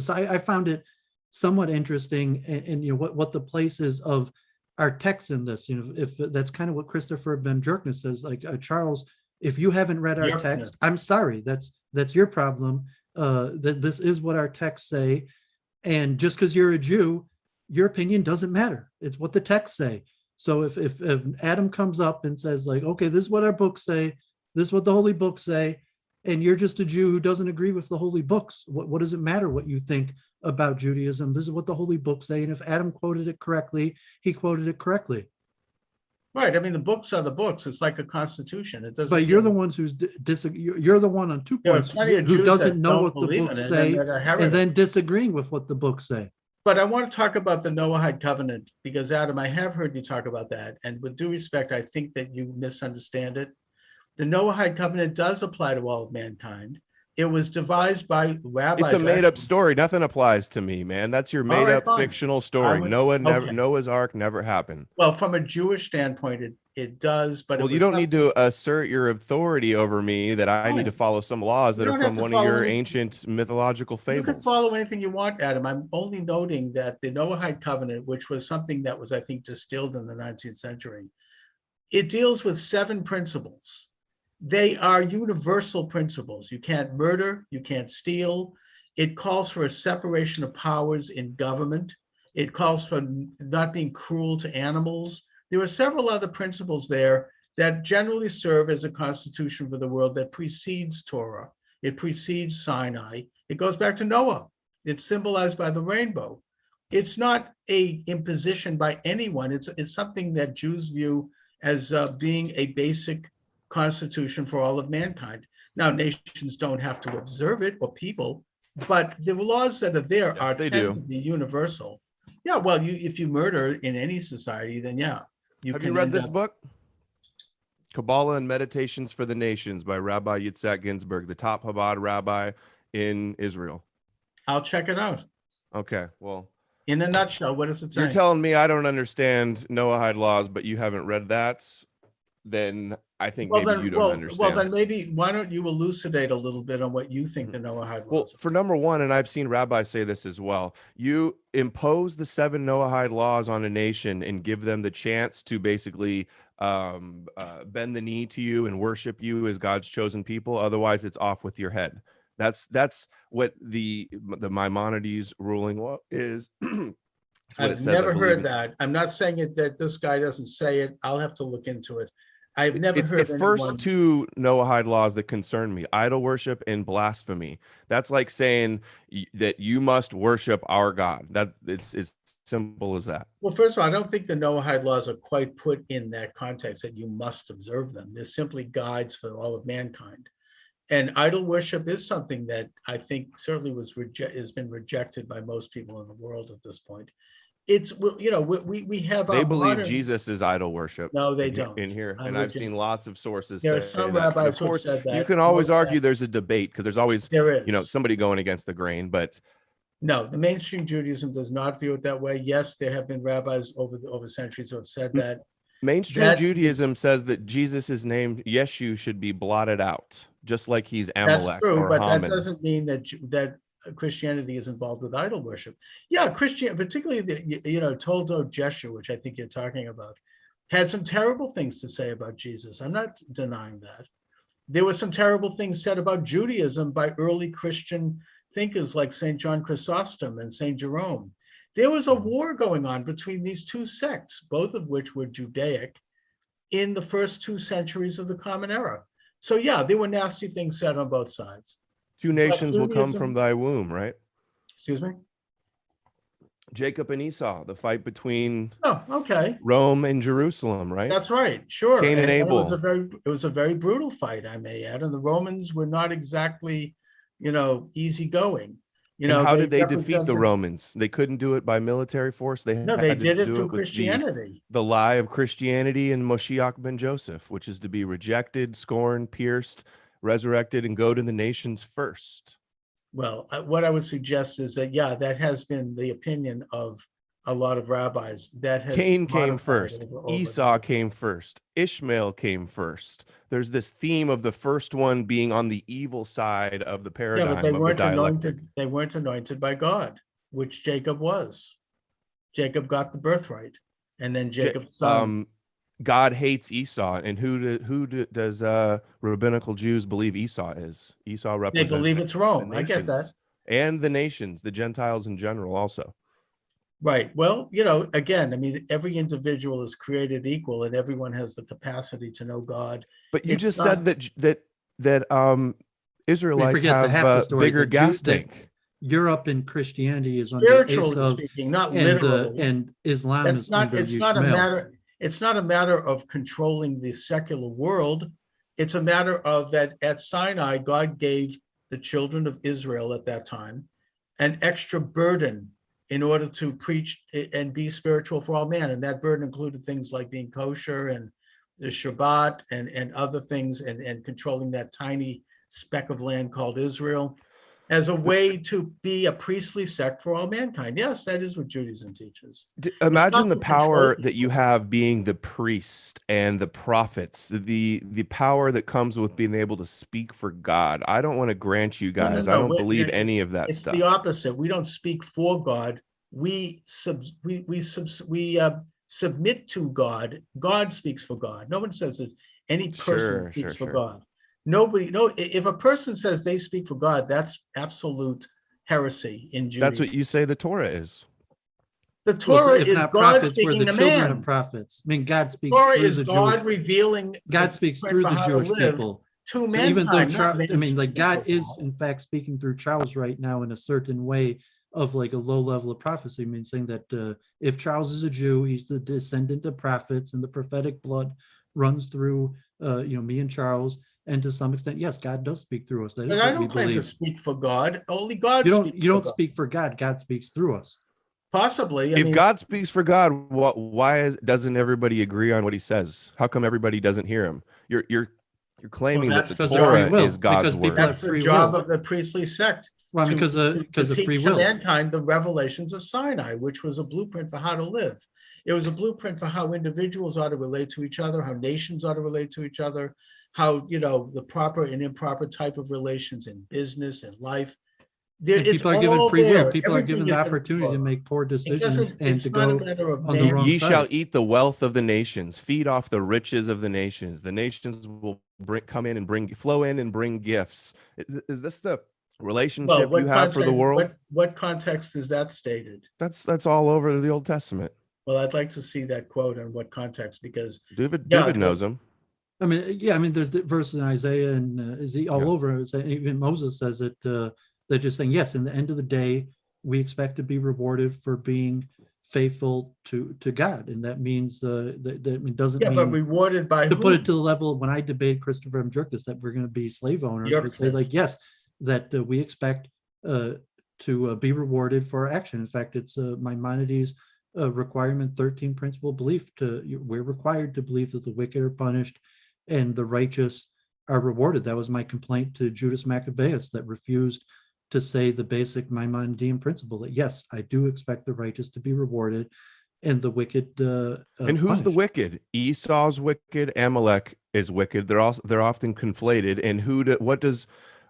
I found it somewhat interesting, and what the place is of our text in this. If that's kind of what Christopher Ben Jerkness says, like Charles, if you haven't read our text, I'm sorry, that's your problem. That this is what our texts say, and just because you're a Jew, your opinion doesn't matter. It's what the texts say. So if Adam comes up and says like, okay, this is what our books say, this is what the holy books say, and you're just a Jew who doesn't agree with the holy books, what does it matter what you think about Judaism? This is what the holy books say, and if Adam quoted it correctly, he quoted it correctly. Right. The books are the books. It's like a constitution. It doesn't. But you're the ones who's you're the one on 2 points who doesn't know what the books say, and then disagreeing with what the books say. But I want to talk about the Noahide Covenant, because Adam, I have heard you talk about that, and with due respect, I think that you misunderstand it. The Noahide Covenant does apply to all of mankind. It was devised by rabbis. It's a made-up story. Nothing applies to me, man. That's your made-up fictional story. Noah's Ark never happened. Well, from a Jewish standpoint, it does. But you don't need to assert your authority over me that I need to follow some laws that are from one of your ancient mythological fables. You can follow anything you want, Adam. I'm only noting that the Noahide Covenant, which was something that was, I think, distilled in the 19th century, it deals with 7 principles. They are universal principles. You can't murder, you can't steal. It calls for a separation of powers in government. It calls for not being cruel to animals. There are several other principles there that generally serve as a constitution for the world that precedes Torah. It precedes Sinai. It goes back to Noah. It's symbolized by the rainbow. It's not an imposition by anyone. It's something that Jews view as being a basic constitution for all of mankind. Now, nations don't have to observe it, or people, but the laws that are there tend to be universal. Yeah, well, if you murder in any society, then yeah. Have you read this book? Kabbalah and Meditations for the Nations by Rabbi Yitzhak Ginsburg, the top Chabad rabbi in Israel. I'll check it out. Okay, well. In a nutshell, what does it say? You're telling me I don't understand Noahide laws, but you haven't read that? then I think Well, maybe then, you don't understand. then maybe why don't you elucidate a little bit on what you think the Noahide Well, laws are? for number one, and I've seen rabbis say this as well, you impose the 7 Noahide laws on a nation and give them the chance to basically bend the knee to you and worship you as God's chosen people. Otherwise, it's off with your head. That's what the Maimonides ruling is. I've never heard that. I'm not saying it that this guy doesn't say it. I'll have to look into it. I've never It's heard the anyone. first 2 Noahide laws that concern me: idol worship and blasphemy. That's like saying that you must worship our God. That it's simple as that. Well, first of all, I don't think the Noahide laws are quite put in that context that you must observe them. They're simply guides for all of mankind. And idol worship is something that I think certainly has been rejected by most people in the world at this point. It's, you know, we have They our believe modern- Jesus is idol worship. No, they in don't. here, I'm and I've looking- seen lots of sources. There are say some that. And rabbis of who have course, said that. you can always Most argue that- there's a debate because there's always, There is. you know, somebody going against the grain. But No, the mainstream Judaism does not view it that way. Yes, there have been rabbis over centuries who have said that. mainstream That- Judaism says that Jesus' name Yeshu should be blotted out, just like he's That's Amalek true, or but that Haman. doesn't mean that Christianity is involved with idol worship. Yeah, particularly the Toldo Jesher, which I think you're talking about, had some terrible things to say about Jesus. I'm not denying that. There were some terrible things said about Judaism by early Christian thinkers like St. John Chrysostom and St. Jerome. There was a war going on between these 2 sects, both of which were Judaic, in the first 2 centuries of the Common Era. So yeah, there were nasty things said on both sides. 2 nations will come Judaism- from thy womb, right? Excuse me? Jacob and Esau, the fight between Oh, okay. Rome and Jerusalem, right? That's right. Sure. Cain and It Abel. was a very brutal fight, I may add. And the Romans were not exactly, easygoing. And how did they defeat the represented- Romans? They couldn't do it by military force. No, they had to did it do through with Christianity. the lie of Christianity and Moshiach ben Joseph, which is to be rejected, scorned, pierced, resurrected, and go to the nations first. Well, what I would suggest is that, yeah, that has been the opinion of a lot of rabbis. That has Cain came modified first. over Esau time. came first. Ishmael came first. There's this theme of the first one being on the evil side of the Yeah, paradigm but they of the weren't dialectic. anointed. They weren't anointed by God, which Jacob was. Jacob got the birthright, and then Jacob's son. God hates Esau, and who does rabbinical Jews believe Esau is? Esau They represents believe it's the Rome. I get that. nations, and the nations, the Gentiles in general, also. Right. Well, again, I mean, every individual is created equal, and everyone has the capacity to know God. But you It's just not- said that Israelites forget the half have the a story, bigger the gas Jew- tank. Europe and Christianity is under Spiritually Esau, speaking, not and literally. and Islam That's is not. under It's not a Ishmael. matter. It's not a matter of controlling the secular world. It's a matter of that at Sinai, God gave the children of Israel at that time an extra burden in order to preach and be spiritual for all men. And that burden included things like being kosher and the Shabbat and other things and controlling that tiny speck of land called Israel as a way to be a priestly sect for all mankind. Yes, that is what Judaism teaches. Imagine not the to power control that you have being the priest and the prophets, the power that comes with being able to speak for God. I don't want to grant you guys. I don't believe any of that It's stuff. the opposite. We don't speak for God. We submit to God. God speaks for God. No one says that any person Sure, speaks for sure. God. If a person says they speak for God, that's absolute heresy in Judaism. That's what you say the Torah is. The Well, Torah if is not God prophets, we're speaking the to children man. of prophets. I mean, God speaks Torah through is the God Jewish. revealing. God speaks the through the how to Jewish live people. to So mankind. even though not men I mean, like speaking God for is in fact speaking through Charles right now in a certain way of like a low level of prophecy. I mean, saying that if Charles is a Jew, he's the descendant of prophets, and the prophetic blood runs through me and Charles. And to some extent, yes, God does speak through us. That is But I what we don't claim to believe. speak for God. Only God. You speaks don't for God. speak for God. God speaks through us. Possibly. I If mean, God speaks for God, why doesn't everybody agree on what he says? How come everybody doesn't hear him? You're claiming that that's the because of free Torah will, is God's because people word. have that's the free job will. of the priestly sect. Well, to because of teach free to will. mankind the revelations of Sinai, which was a blueprint for how to live. It was a blueprint for how individuals ought to relate to each other, how nations ought to relate to each other, how, the proper and improper type of relations in business and life. And It's people are given all free will. there. People are given Everything the is in the opportunity to book. make poor It decisions doesn't, and it's to not a go matter of on the man. wrong Ye shall side. eat the wealth of the nations, feed off the riches of the nations. The nations will flow in and bring gifts. Is this the Well, relationship you have for the world? What context is that stated? That's all over the Old Testament. Well, I'd like to see that quote and what context, because Dooovid knows him. I mean, yeah, I mean, there's the verse in Isaiah and Ezekiel all Yeah. over. It's, even Moses says it. They're just saying, yes, in the end of the day, we expect to be rewarded for being faithful to God, and that means that it doesn't but mean rewarded by to who? put it to the level when I debate Christopher M. Jerkis that we're going to be slave owners. I would say, like, yes, that we expect to be rewarded for our action. In fact, it's Maimonides' requirement 13 principle belief. We're required to believe that the wicked are punished and the righteous are rewarded. That was my complaint to Judas Maccabeus, that refused to say the basic Maimonidean principle that, yes, I do expect the righteous to be rewarded and the wicked and who's the punished. wicked? Esau's wicked. Amalek is wicked. They're often conflated. And what does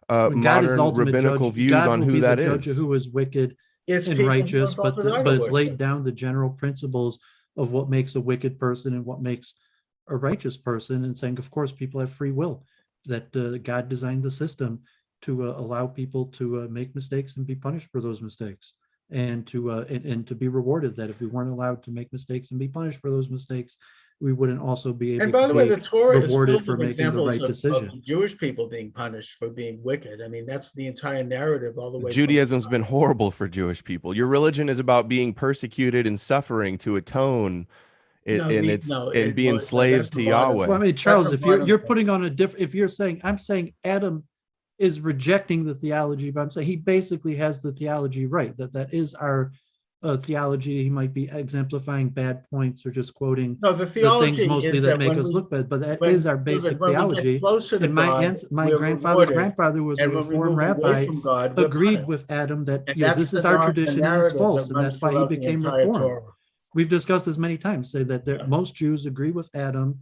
When God is the modern ultimate rabbinical judge, views God on will who be that the judge is? of who is wicked It's and people who righteous, don't go but for it's idol laid worship. down the general principles of what makes a wicked person and what makes a righteous person, and saying, of course, people have free will, that God designed the system to allow people to make mistakes and be punished for those mistakes, and to be rewarded, that if we weren't allowed to make mistakes and be punished for those mistakes, we wouldn't also be able And by the way, to the be Torah is rewarded filled for with making the examples right of decision. Jewish people being punished for being wicked. I mean, that's the entire narrative all the way. Judaism's been horrible for Jewish people. Your religion is about being persecuted and suffering to atone and being slaves to Yahweh. Well, I mean, Charles, That's if a you're bottom putting on a different, if you're saying, I'm saying Adam is rejecting the theology, but I'm saying he basically has the theology right, that is our theology. He might be exemplifying bad points or just quoting No, the the theology things mostly is that that make when us we- look bad, but that when- is our when basic we get theology. closer to And my God, my we're grandfather's rewarded. grandfather was a And when we Reformed move away rabbi, from God, we're agreed punished. with Adam that And this is our tradition and it's false, and that's why he became Reformed. We've discussed this many times, say that Yeah. most Jews agree with Adam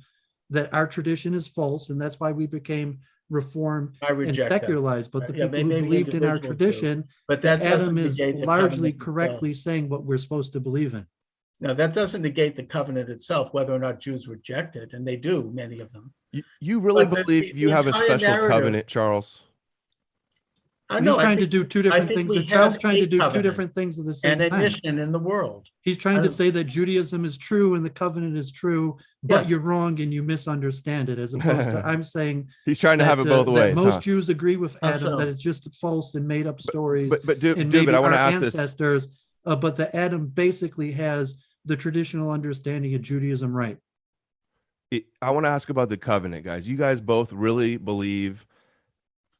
that our tradition is false, and that's why we became Reformed I and reject that. secularized. But the Yeah, people who maybe believed in our individuals do. tradition, But that Adam doesn't is negate the largely covenant correctly itself. saying what we're supposed to believe in. No, that doesn't negate the covenant itself, whether or not Jews reject it, and they do, many of them. You really But believe you have a entire special narrative- covenant, Charles? I He's know. trying to do two different things. we And Charles have trying a to do two covenant different things at the same and a time. mission in the world. He's trying to say that Judaism is true and the covenant is true, but Yes. you're wrong and you misunderstand it. As opposed to I'm saying He's trying to have it both that ways. most Jews agree with How Adam so? that it's just false and made up stories. But and Dooovid, maybe I want to our ask this. ancestors, but that Adam basically has the traditional understanding of Judaism right. I want to ask about the covenant, guys. You guys both really believe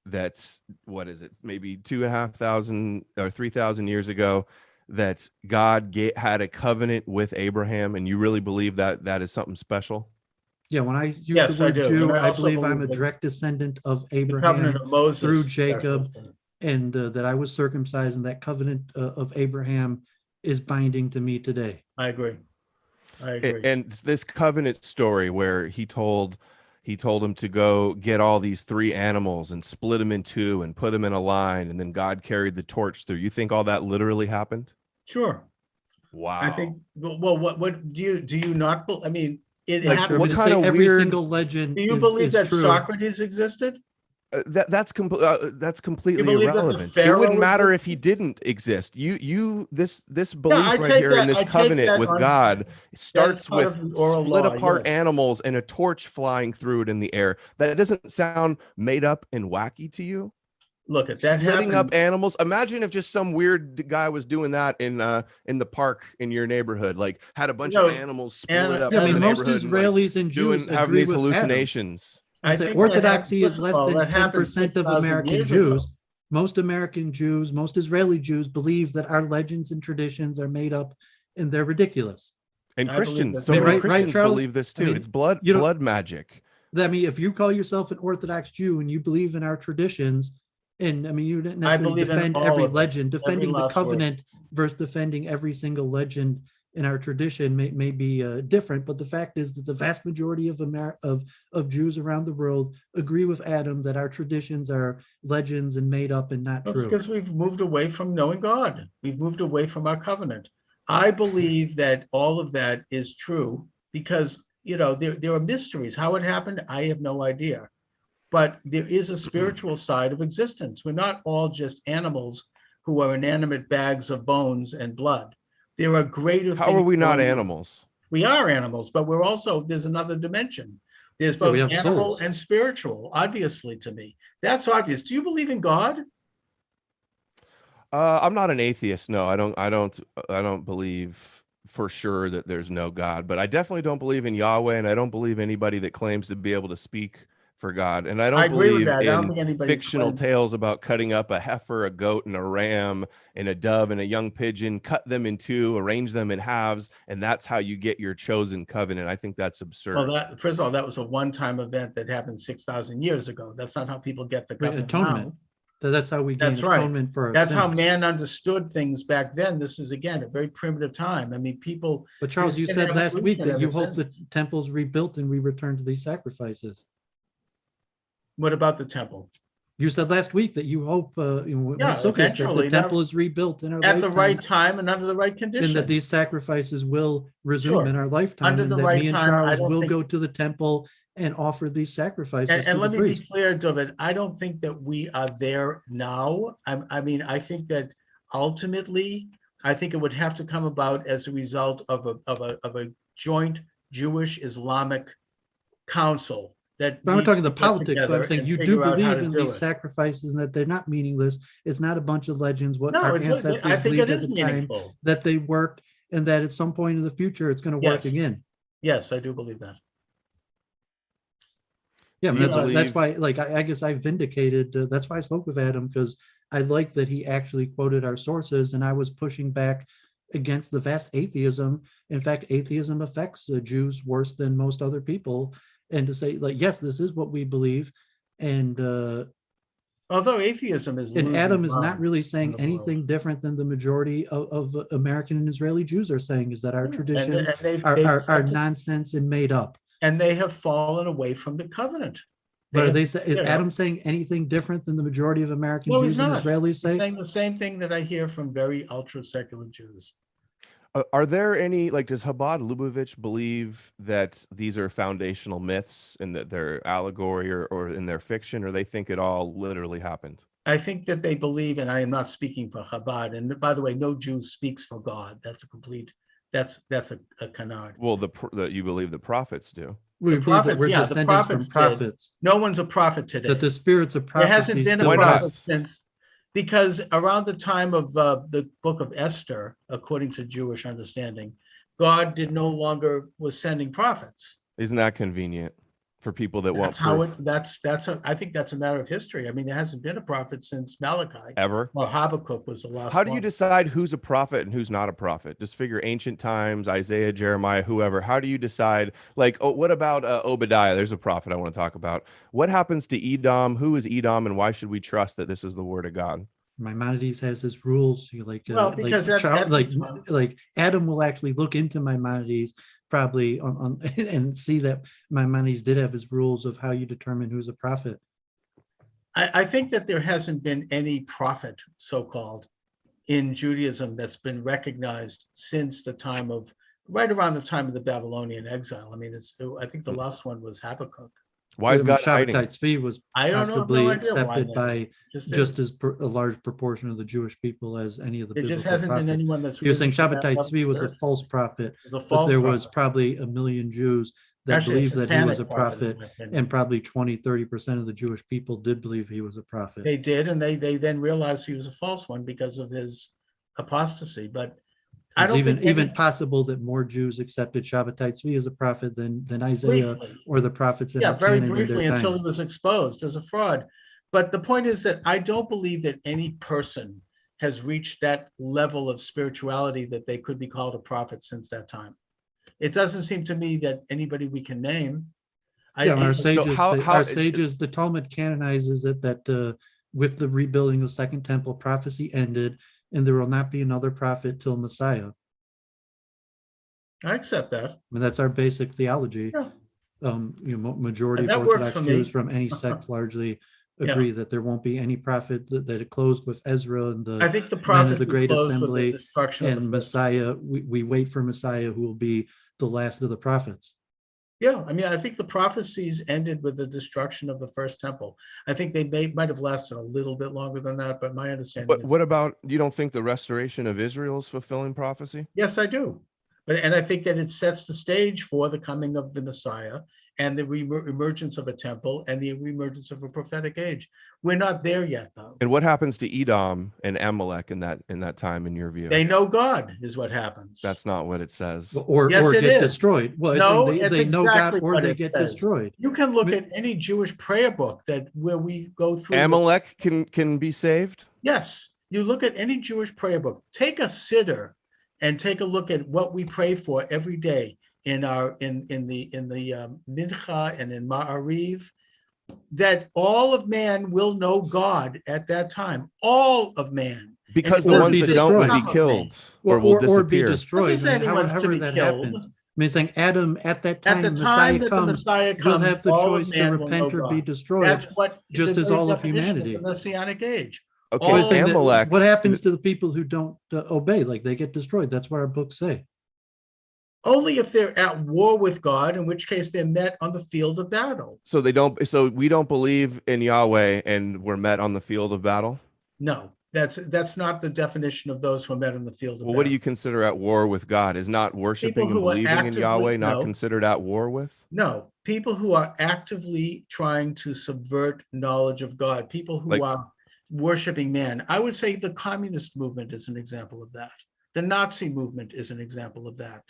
that's, what is it, maybe 2,500 or 3,000 years ago, that God had a covenant with Abraham, and you really believe that that is something special? Yeah, when I use Yes, the I word do. Jew, And I I also believe I'm a believe that direct descendant of The Abraham covenant of Moses through is Jacob, referenced. and that I was circumcised, and that covenant of Abraham is binding to me today. I agree. I agree. And this covenant story where he told him to go get all these 3 animals and split them in 2 and put them in a line, and then God carried the torch through. You think all that literally happened? Sure. Wow. I think. Well, what do you not? I mean, it Like, happened. what To kind say of every weird- single legend Do you is believe that true. Socrates existed? That's completely believe that the irrelevant. It Pharaoh wouldn't matter existed? if he didn't exist. This belief I right take here in that- this I take covenant that with on- God starts part with of the oral split law, apart yes. animals and a torch flying through it in the air. That doesn't sound made up and wacky to you? Look at that Splitting happened. up animals. Imagine if just some weird guy was doing that in the park in your neighborhood, like had a bunch of animals split up. Yeah, I in mean, the most neighborhood and, like, Israelis and Jews having agree these with Adam. hallucinations. I say think orthodoxy that is happened- less first of all, than that happened 10% of 6,000 American years Jews. ago. Most American Jews, most Israeli Jews believe that our legends and traditions are made up and they're ridiculous. And I believe Christians, that so too. many Right, Christians Charles? believe this I too. mean, It's blood you know- magic. I mean, if you call yourself an Orthodox Jew and you believe in our traditions, and I mean, you didn't necessarily believe in defend all every of it, legend, every defending the last word. covenant versus defending every single legend and our tradition may be different, but the fact is that the vast majority of Jews around the world agree with Adam that our traditions are legends and made up and not That's true. because we've moved away from knowing God. We've moved away from our covenant. I believe that all of that is true because, there are mysteries. How it happened, I have no idea. But there is a spiritual side of existence. We're not all just animals who are inanimate bags of bones and blood. There are greater things. How are we not going on. animals? We are animals, but there's another dimension. There's Yeah, both we have animal souls. and spiritual, obviously, to me. That's obvious. Do you believe in God? I'm not an atheist. No, I don't believe for sure that there's no God, but I definitely don't believe in Yahweh, and I don't believe anybody that claims to be able to speak for God. And I don't I agree with believe that. I don't in think anybody fictional claims- tales about cutting up a heifer, a goat, and a ram, and a dove and a young pigeon, cut them in two, arrange them in halves, and that's how you get your chosen covenant. I think that's absurd. Well, first of all, that was a one-time event that happened 6,000 years ago. That's not how people get the covenant Atonement. now. That's how we gain That's right. atonement for our That's how sins. man understood things back then. This is, again, a very primitive time. I mean, people. But Charles, you there's said been last week evolution that you ever hope the since. temple's rebuilt and we return to these sacrifices. What about the temple? You said last week that you hope when Yeah, Sukkot, that eventually, the temple is rebuilt in our At the lifetime, right time and under the right and conditions. that these sacrifices will resume Sure. in our lifetime, Under and the that right me and time, I Charles don't will think- go to the temple and offer these sacrifices And to the let me priest. be clear, Dooovid, I don't think that we are there now. I mean, I think that ultimately, I think it would have to come about as a result of a joint Jewish-Islamic council that. I'm not needs talking to the get politics, but I'm together saying and you do figure out how believe to in do these it. sacrifices and that they're not meaningless. It's not a bunch of legends, what No, our I ancestors think believed it at is the time, meaningful. that they worked, and that at some point in the future, it's going to work Yes. again. Yes, I do believe that. Yeah, Do but you that's believe- why, like, I guess I vindicated, that's why I spoke with Adam, because I liked that he actually quoted our sources, and I was pushing back against the vast atheism. In fact, atheism affects Jews worse than most other people. And to say, like, yes, this is what we believe. And Although atheism is. losing Adam is not ground really in saying the world. anything different than the majority of American and Israeli Jews are saying, is that our Yeah, traditions and they've are accepted- nonsense and made up. And they have fallen away from the covenant. But are have- they, is you know, Adam saying anything different than the majority of American No, he's Jews and not. Israelis He's say? saying the same thing that I hear from very ultra-secular Jews. Are there any, like, does Chabad Lubavitch believe that these are foundational myths and that they're allegory or in their fiction, or they think it all literally happened? I think that they believe, and I am not speaking for Chabad, and by the way, no Jew speaks for God. That's a canard. Well, you believe the prophets do. We The believe that prophets, we're yeah, the descendants from prophets did. prophets, No one's a prophet today. that the spirits of There hasn't prophecy been a still Why not? prophet exist. since, because around the time of the book of Esther, according to Jewish understanding, God no longer was sending prophets. Isn't that convenient for people that want That's how proof I think that's a matter of history. I mean, there hasn't been a prophet since Malachi. ever? Well, Habakkuk was the last How do you one. decide who's a prophet and who's not a prophet? Just figure ancient times, Isaiah, Jeremiah, whoever. How do you decide? Like, oh, what about Obadiah? There's a prophet I want to talk about. What happens to Edom? Who is Edom, and why should we trust that this is the word of God? Maimonides has his rules. Well, because like Adam will actually look into Maimonides probably on and see that Maimonides did have his rules of how you determine who's a prophet. I think that there hasn't been any prophet, so-called, in Judaism that's been recognized since right around the time of the Babylonian exile. I mean, I think the last one was Habakkuk. Why is God hiding? Shabbatai Tzvi was I don't know. possibly No idea why accepted that by is. just as a large proportion of the Jewish people as any of the There just biblical hasn't been prophets. anyone that's. He was saying risen to that Shabbatai level Tzvi was a of false prophet, spirit. The but false there was prophet. probably 1 million Jews that Actually, a believed that he was a satanic prophet, in prophet, my opinion. and probably 20-30% of the Jewish people did believe he was a prophet. They did, and they then realized he was a false one because of his apostasy. But I It's don't even think even possible that more Jews accepted Shabbatai Tzvi as a prophet than Isaiah briefly. or the prophets in Yeah, our very canon in their briefly until he time. was exposed as a fraud. But the point is that I don't believe that any person has reached that level of spirituality that they could be called a prophet since that time. It doesn't seem to me that anybody we can name. Yeah, our So sages, how is it- the Talmud canonizes it that with the rebuilding of the Second Temple, prophecy ended, and there will not be another prophet till Messiah. I accept that. I mean, that's our basic theology. Yeah. Majority And of that works Orthodox for me. Jews from any sect largely Yeah. agree that there won't be any prophet, that it closed with Ezra and I the think the men of prophecy the Great closed with the Assembly destruction of and the first. Messiah. We wait for Messiah, who will be the last of the prophets. Yeah, I mean, I think the prophecies ended with the destruction of the first temple. I think they might have lasted a little bit longer than that, but my understanding But is what about, you don't think the restoration of Israel is fulfilling prophecy? yes, I do. And I think that it sets the stage for the coming of the Messiah and the emergence of a temple and the emergence of a prophetic age. We're not there yet, though. And what happens to Edom and Amalek in that time, in your view? They know God is what happens. That's not what it says. Or Yes, it get is. destroyed. Well, No, I think it's they know exactly God or what they it get says. destroyed. You can look I mean- at any Jewish prayer book where we go through. Amalek can be saved? Yes, you look at any Jewish prayer book, take a siddur and take a look at what we pray for every day in the Mincha and in Ma'ariv, that all of man will know God at that time. All of man. Because And the or ones be that don't would be destroyed. killed Or will be disappear. destroyed. Doesn't I mean, anyone's to however be that killed. happens. I mean, saying Adam at that At time, the Messiah time that the comes, Messiah will comes, have the all of choice to man will repent know or be God. destroyed. That's what just the as very all of definition humanity. the Messianic age. Okay, Well, All- it's saying that Amalek. what happens to the people who don't obey? Like they get destroyed. That's what our books say. Only if they're at war with God, in which case they're met on the field of battle. So we don't believe in Yahweh and we're met on the field of battle? No, that's not the definition of those who are met on the field of Well, battle. what do you consider at war with God? Is not worshiping and who are believing in actively- Yahweh not no. considered at war with? No, people who are actively trying to subvert knowledge of God, people who Like- are worshiping man. I would say the communist movement is an example of that. The Nazi movement is an example of that.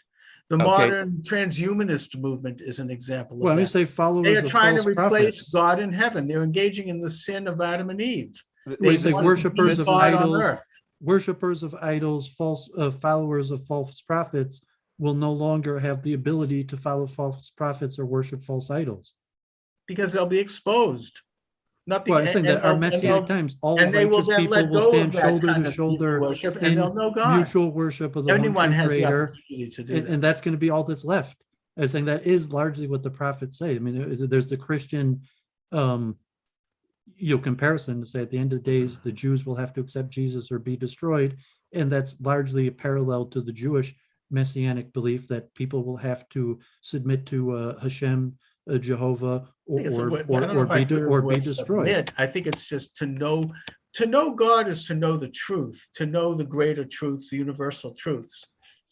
The Okay. modern transhumanist movement is an example Well, of let me that. say followers They are of trying to false replace prophets. God in heaven. They're engaging in the sin of Adam and Eve. When you say want to worshipers be of God on idols, earth. Worshippers of idols, false followers of false prophets will no longer have the ability to follow false prophets or worship false idols. Because they'll be exposed. Not Well, I'm saying that our and messianic times, all and they will righteous then people let will go stand of that shoulder kind to of shoulder worship, and in they'll know God. mutual worship of the one Anyone true has the creator, opportunity to do and that. that's going to be all that's left. I was saying that is largely what the prophets say. I mean, there's the Christian comparison to say at the end of the days, the Jews will have to accept Jesus or be destroyed. And that's largely a parallel to the Jewish messianic belief that people will have to submit to Hashem, Jehovah, or be destroyed. Submit. I think it's just to know God is to know the truth, to know the greater truths, the universal truths,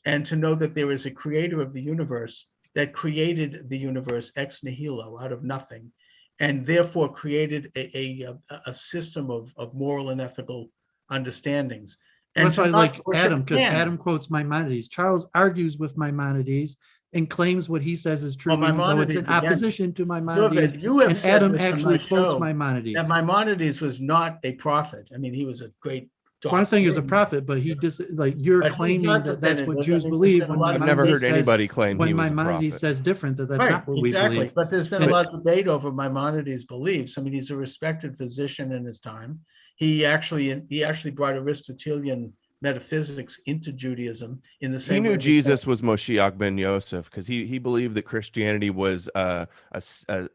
and to know that there is a creator of the universe that created the universe ex nihilo, out of nothing, and therefore created a system of moral and ethical understandings. And that's why I like Adam, because man. Adam quotes Maimonides. Charles argues with Maimonides and claims what he says is true, Well, even though it's Maimonides, in opposition to Maimonides. Dooovid, you have And said Adam this on actually my quotes show, Maimonides. that Maimonides was not a prophet. I mean, he was a great doctor. Well, I'm saying he's a prophet, but you're But he's claiming not that that's what definitive. Jews I mean, believe. there's been When a lot of- I've never Maimonides heard says- anybody claim he when was a Maimonides prophet. says different, that's Right, not what we exactly. believe. But there's been a And- lot of debate over Maimonides' beliefs. I mean, he's a respected physician in his time. He actually brought Aristotelian metaphysics into Judaism in the same He way knew that- Jesus was Moshiach ben Yosef because he believed that Christianity was a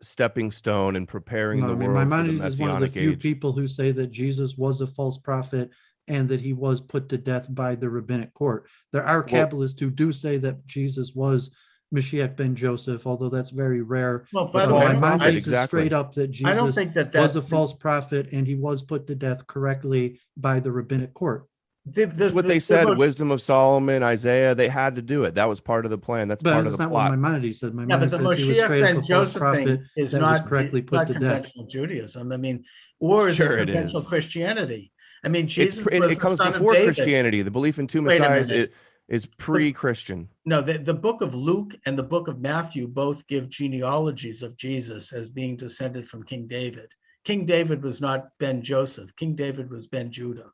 stepping stone and preparing No, the I mean, world for the Maimonides is one of the Messianic few age. people who say that Jesus was a false prophet and that he was put to death by the rabbinic court. There are Kabbalists who do say that Jesus was Mashiach ben Joseph, although that's very rare. Well, by But the way, Maimonides is exactly. straight up that I don't Jesus think that was a false prophet and he was put to death correctly by the rabbinic court. That's what they said. Wisdom of Solomon, Isaiah, they had to do it. That was part of the plan. That's But part of that's the not what plot. Maimonides said. Yeah, but Maimonides the says he was Moshiach straight up ben a false Joseph prophet thing is that was not correctly put to death. conventional Judaism. I mean, or is Sure it it conventional is. Christianity? I mean, Jesus was It the comes son before of David. Christianity. The belief in two Wait a messiahs minute. is pre-Christian. No, the book of Luke and the book of Matthew both give genealogies of Jesus as being descended from King David. King David was not Ben Joseph. King David was Ben Judah.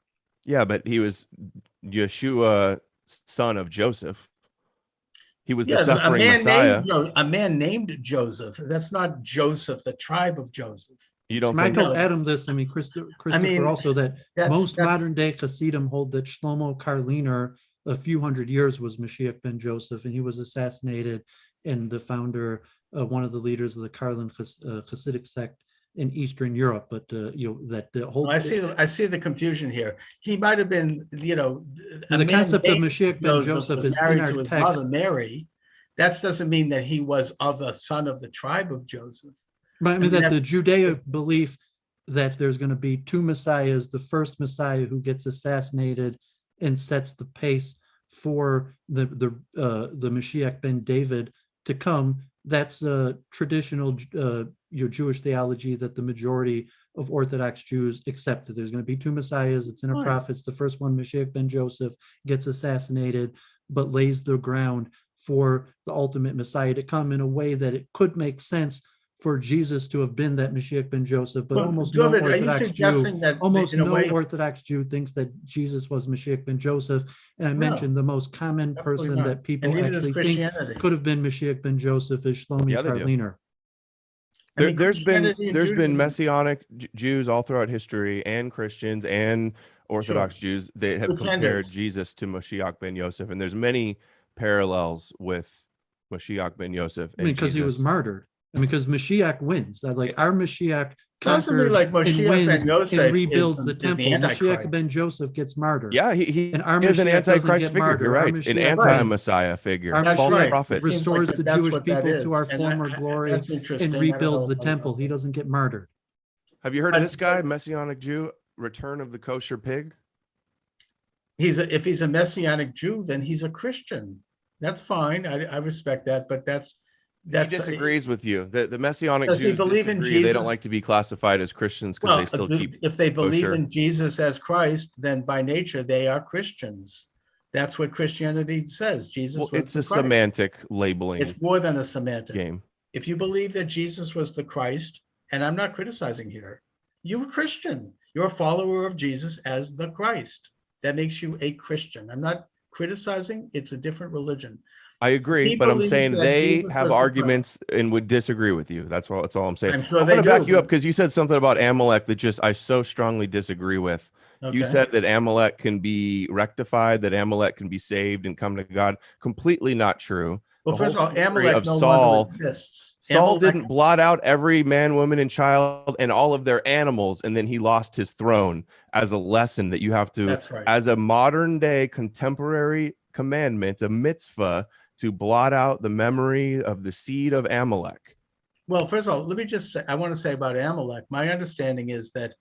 Yeah, but he was Yeshua, son of Joseph. He was the suffering Messiah. A man named Joseph. That's not Joseph, the tribe of Joseph. You don't I think? told Adam this. I mean, Christopher also that that's- most modern day Hasidim hold that Shlomo Karliner a few hundred years was Mashiach ben Joseph, and he was assassinated, and the founder, one of the leaders of the Karlin Hasidic sect in Eastern Europe. But that the whole I see the confusion here. He might have been, the concept of Mashiach ben Joseph is in married our to his text. mother Mary. That doesn't mean that he was of a son of the tribe of Joseph. But I mean that the Judaic belief that there's going to be two messiahs, the first messiah who gets assassinated and sets the pace for the Mashiach ben David to come. That's a traditional Jewish theology that the majority of Orthodox Jews accept. That there's going to be two messiahs. It's in our prophets. The first one, Mashiach ben Joseph, gets assassinated, but lays the ground for the ultimate Messiah to come in a way that it could make sense for Jesus to have been that Mashiach ben Joseph, but almost no Orthodox Jew thinks that Jesus was Mashiach ben Joseph. And I mentioned the most common person that people actually think could have been Mashiach ben Joseph is Shlomi Karliner. There's been Messianic Jews all throughout history, and Christians and Orthodox Jews that have compared Jesus to Mashiach ben Yosef, and there's many parallels with Mashiach ben Yosef. Because he was martyred, and because Mashiach wins. Like our Mashiach conquers like Mashiach ben Yosef and rebuilds the temple. Mashiach ben Joseph gets martyred. Yeah, he is an antichrist figure. You're right, an anti-Messiah figure, false prophet. Restores the Jewish people to our former glory and rebuilds the temple. He doesn't get martyred. Have you heard of this guy, Messianic Jew, Return of the Kosher Pig? If he's a Messianic Jew, then he's a Christian. That's fine. I respect that, but he disagrees with you. The Messianic Jews believe in Jesus. They don't like to be classified as Christians because they still keep. If they believe in Jesus as Christ, then by nature they are Christians. That's what Christianity says. Jesus. Well, it's a semantic labeling. It's more than a semantic game. If you believe that Jesus was the Christ, and I'm not criticizing here, you're a Christian. You're a follower of Jesus as the Christ. That makes you a Christian. I'm not criticizing. It's a different religion. I agree, but I'm saying they have arguments and would disagree with you. That's all I'm saying. I'm sure I'm going to back you up because you said something about Amalek that I so strongly disagree with. Okay. You said that Amalek can be rectified, that Amalek can be saved and come to God. Completely not true. Well, first of all, Amalek no longer exists. Saul didn't blot out every man, woman, and child and all of their animals, and then he lost his throne as a lesson that you have to, as a modern day contemporary commandment, a mitzvah, to blot out the memory of the seed of Amalek. Well, first of all, let me just say, I want to say about Amalek, my understanding is that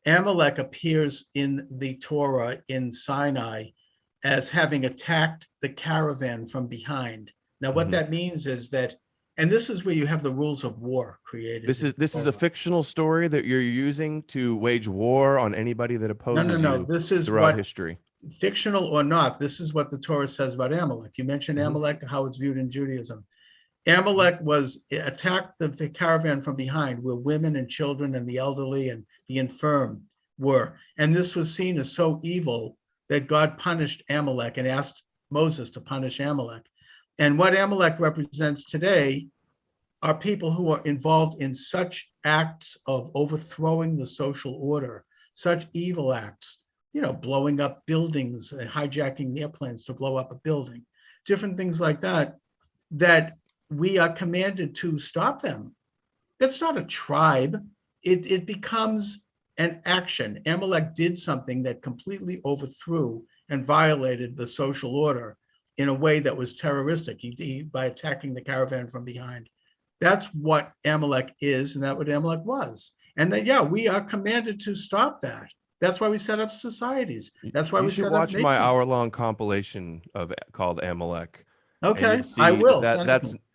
Amalek appears in the Torah in Sinai as having attacked the caravan from behind. Now, what that means is that, and this is where you have the rules of war created. This is a fictional story that you're using to wage war on anybody that opposes you. This is throughout history. Fictional or not, this is what the Torah says about Amalek. You mentioned Amalek, how it's viewed in Judaism. Amalek attacked the caravan from behind, where women and children and the elderly and the infirm were. And this was seen as so evil that God punished Amalek and asked Moses to punish Amalek. And what Amalek represents today are people who are involved in such acts of overthrowing the social order, such evil acts, blowing up buildings, hijacking airplanes to blow up a building, different things like that, that we are commanded to stop them. That's not a tribe. It becomes an action. Amalek did something that completely overthrew and violated the social order in a way that was terroristic by attacking the caravan from behind. That's what Amalek is, and that's what Amalek was. And that, we are commanded to stop that. That's why we set up societies. That's why we set up. You should watch my hour-long compilation called Amalek. Okay, I will.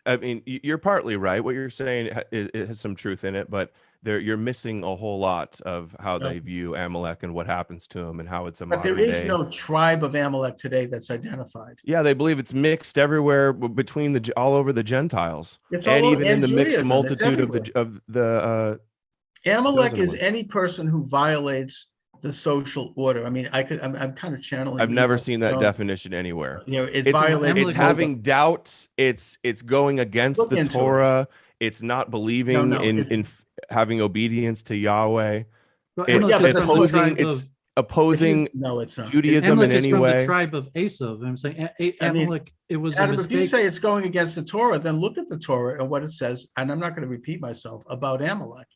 I mean, you're partly right. What you're saying it has some truth in it, but you're missing a whole lot of how they view Amalek and what happens to him and how it's a modern day. But there is no tribe of Amalek today that's identified. Yeah, they believe it's mixed everywhere between all over the Gentiles, and even in the mixed multitude of the. Amalek is any person who violates the social order. I mean, I'm kind of channeling. I've never seen that definition anywhere. It's having doubts. It's going against the Torah. It's not believing in having obedience to Yahweh. It's opposing No, it's not. Judaism Amalek in is any from the way? tribe of Esav. I'm saying I mean, Amalek, it was a Adam, if you mistake. say it's going against the Torah, then look at the Torah and what it says. And I'm not going to repeat myself about Amalek.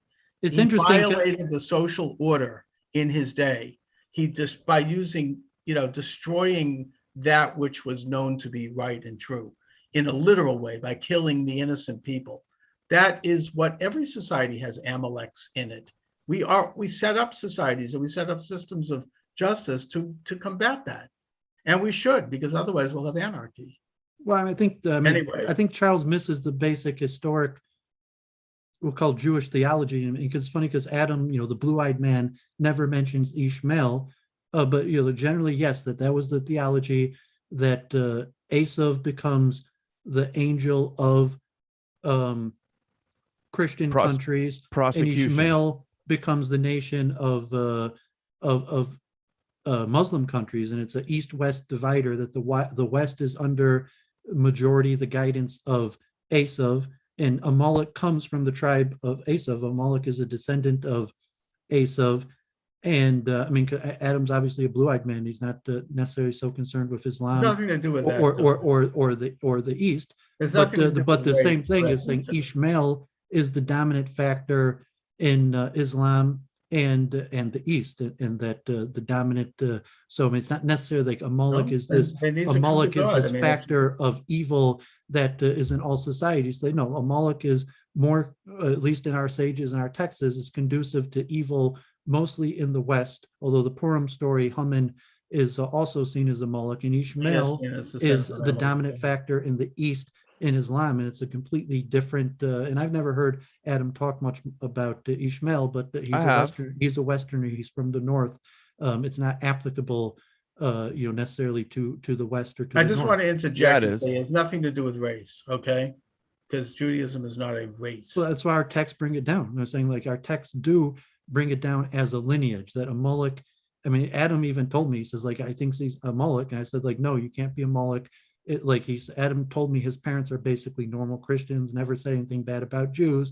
It's He interesting. violated the social order in his day. He just by using, destroying that which was known to be right and true in a literal way by killing the innocent people. That is what every society has Amaleks in it. We set up societies and we set up systems of justice to combat that. And we should, because otherwise we'll have anarchy. Well, I think Anyway. I think Charles misses the basic historic, we'll call Jewish theology. And because it's funny because Adam, the blue-eyed man, never mentions Ishmael, but generally yes, that was the theology that Esav becomes the angel of Christian countries, prosecution. and Ishmael becomes the nation of Muslim countries, and it's an east-west divider that the West is under majority the guidance of Esav, and Amalek comes from the tribe of Esav. Amalek is a descendant of Esav, and Adam's obviously a blue-eyed man. He's not necessarily so concerned with Islam Nothing to do with that. or the East. There's But nothing to do with the same race, thing right? is saying Ishmael is the dominant factor in Islam and the East, and that the dominant. So it's not necessarily like Amalek is this. Amalek is this factor of evil that is in all societies. No, Amalek is more, at least in our sages and our texts, is conducive to evil, mostly in the West. Although the Purim story, Haman is also seen as Amalek, and Ishmael is the dominant factor in the East in Islam, and it's a completely different. And I've never heard Adam talk much about Ishmael, but he's a Westerner. He's from the North. It's not applicable, necessarily to the West or to. I just want to interject. Yeah, It has nothing to do with race, okay? Because Judaism is not a race. So that's why our texts bring it down. I'm saying like our texts do bring it down as a lineage that Amalek. Adam even told me, he says like I think he's Amalek, and I said like no, you can't be Amalek. Adam told me his parents are basically normal Christians, never said anything bad about Jews.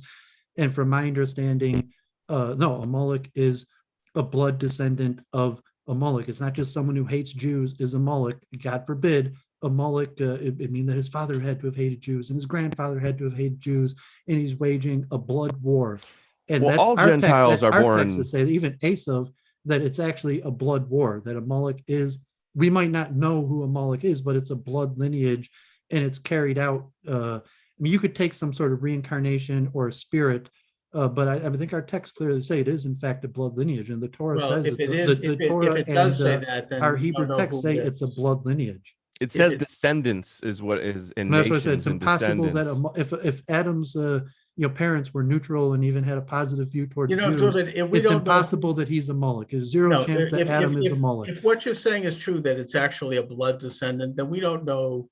And from my understanding, no, Amalek is a blood descendant of Amalek. It's not just someone who hates Jews is Amalek. God forbid. Amalek, it means that his father had to have hated Jews and his grandfather had to have hated Jews, and he's waging a blood war. And that's all our Gentiles text, are born. Text to say that even Esav, that it's actually a blood war, that Amalek is. We might not know who Amalek is, but it's a blood lineage, and it's carried out. You could take some sort of reincarnation or a spirit, but I think our texts clearly say it is in fact a blood lineage, and the Torah says our Hebrew texts say it's a blood lineage. It says descendants is what is in That's nations. What I said. It's impossible that if Adam's parents were neutral and even had a positive view towards Jews, Dooovid, it's impossible that he's a Moloch. There's zero chance that Adam is a Moloch. If what you're saying is true, that it's actually a blood descendant, then we don't know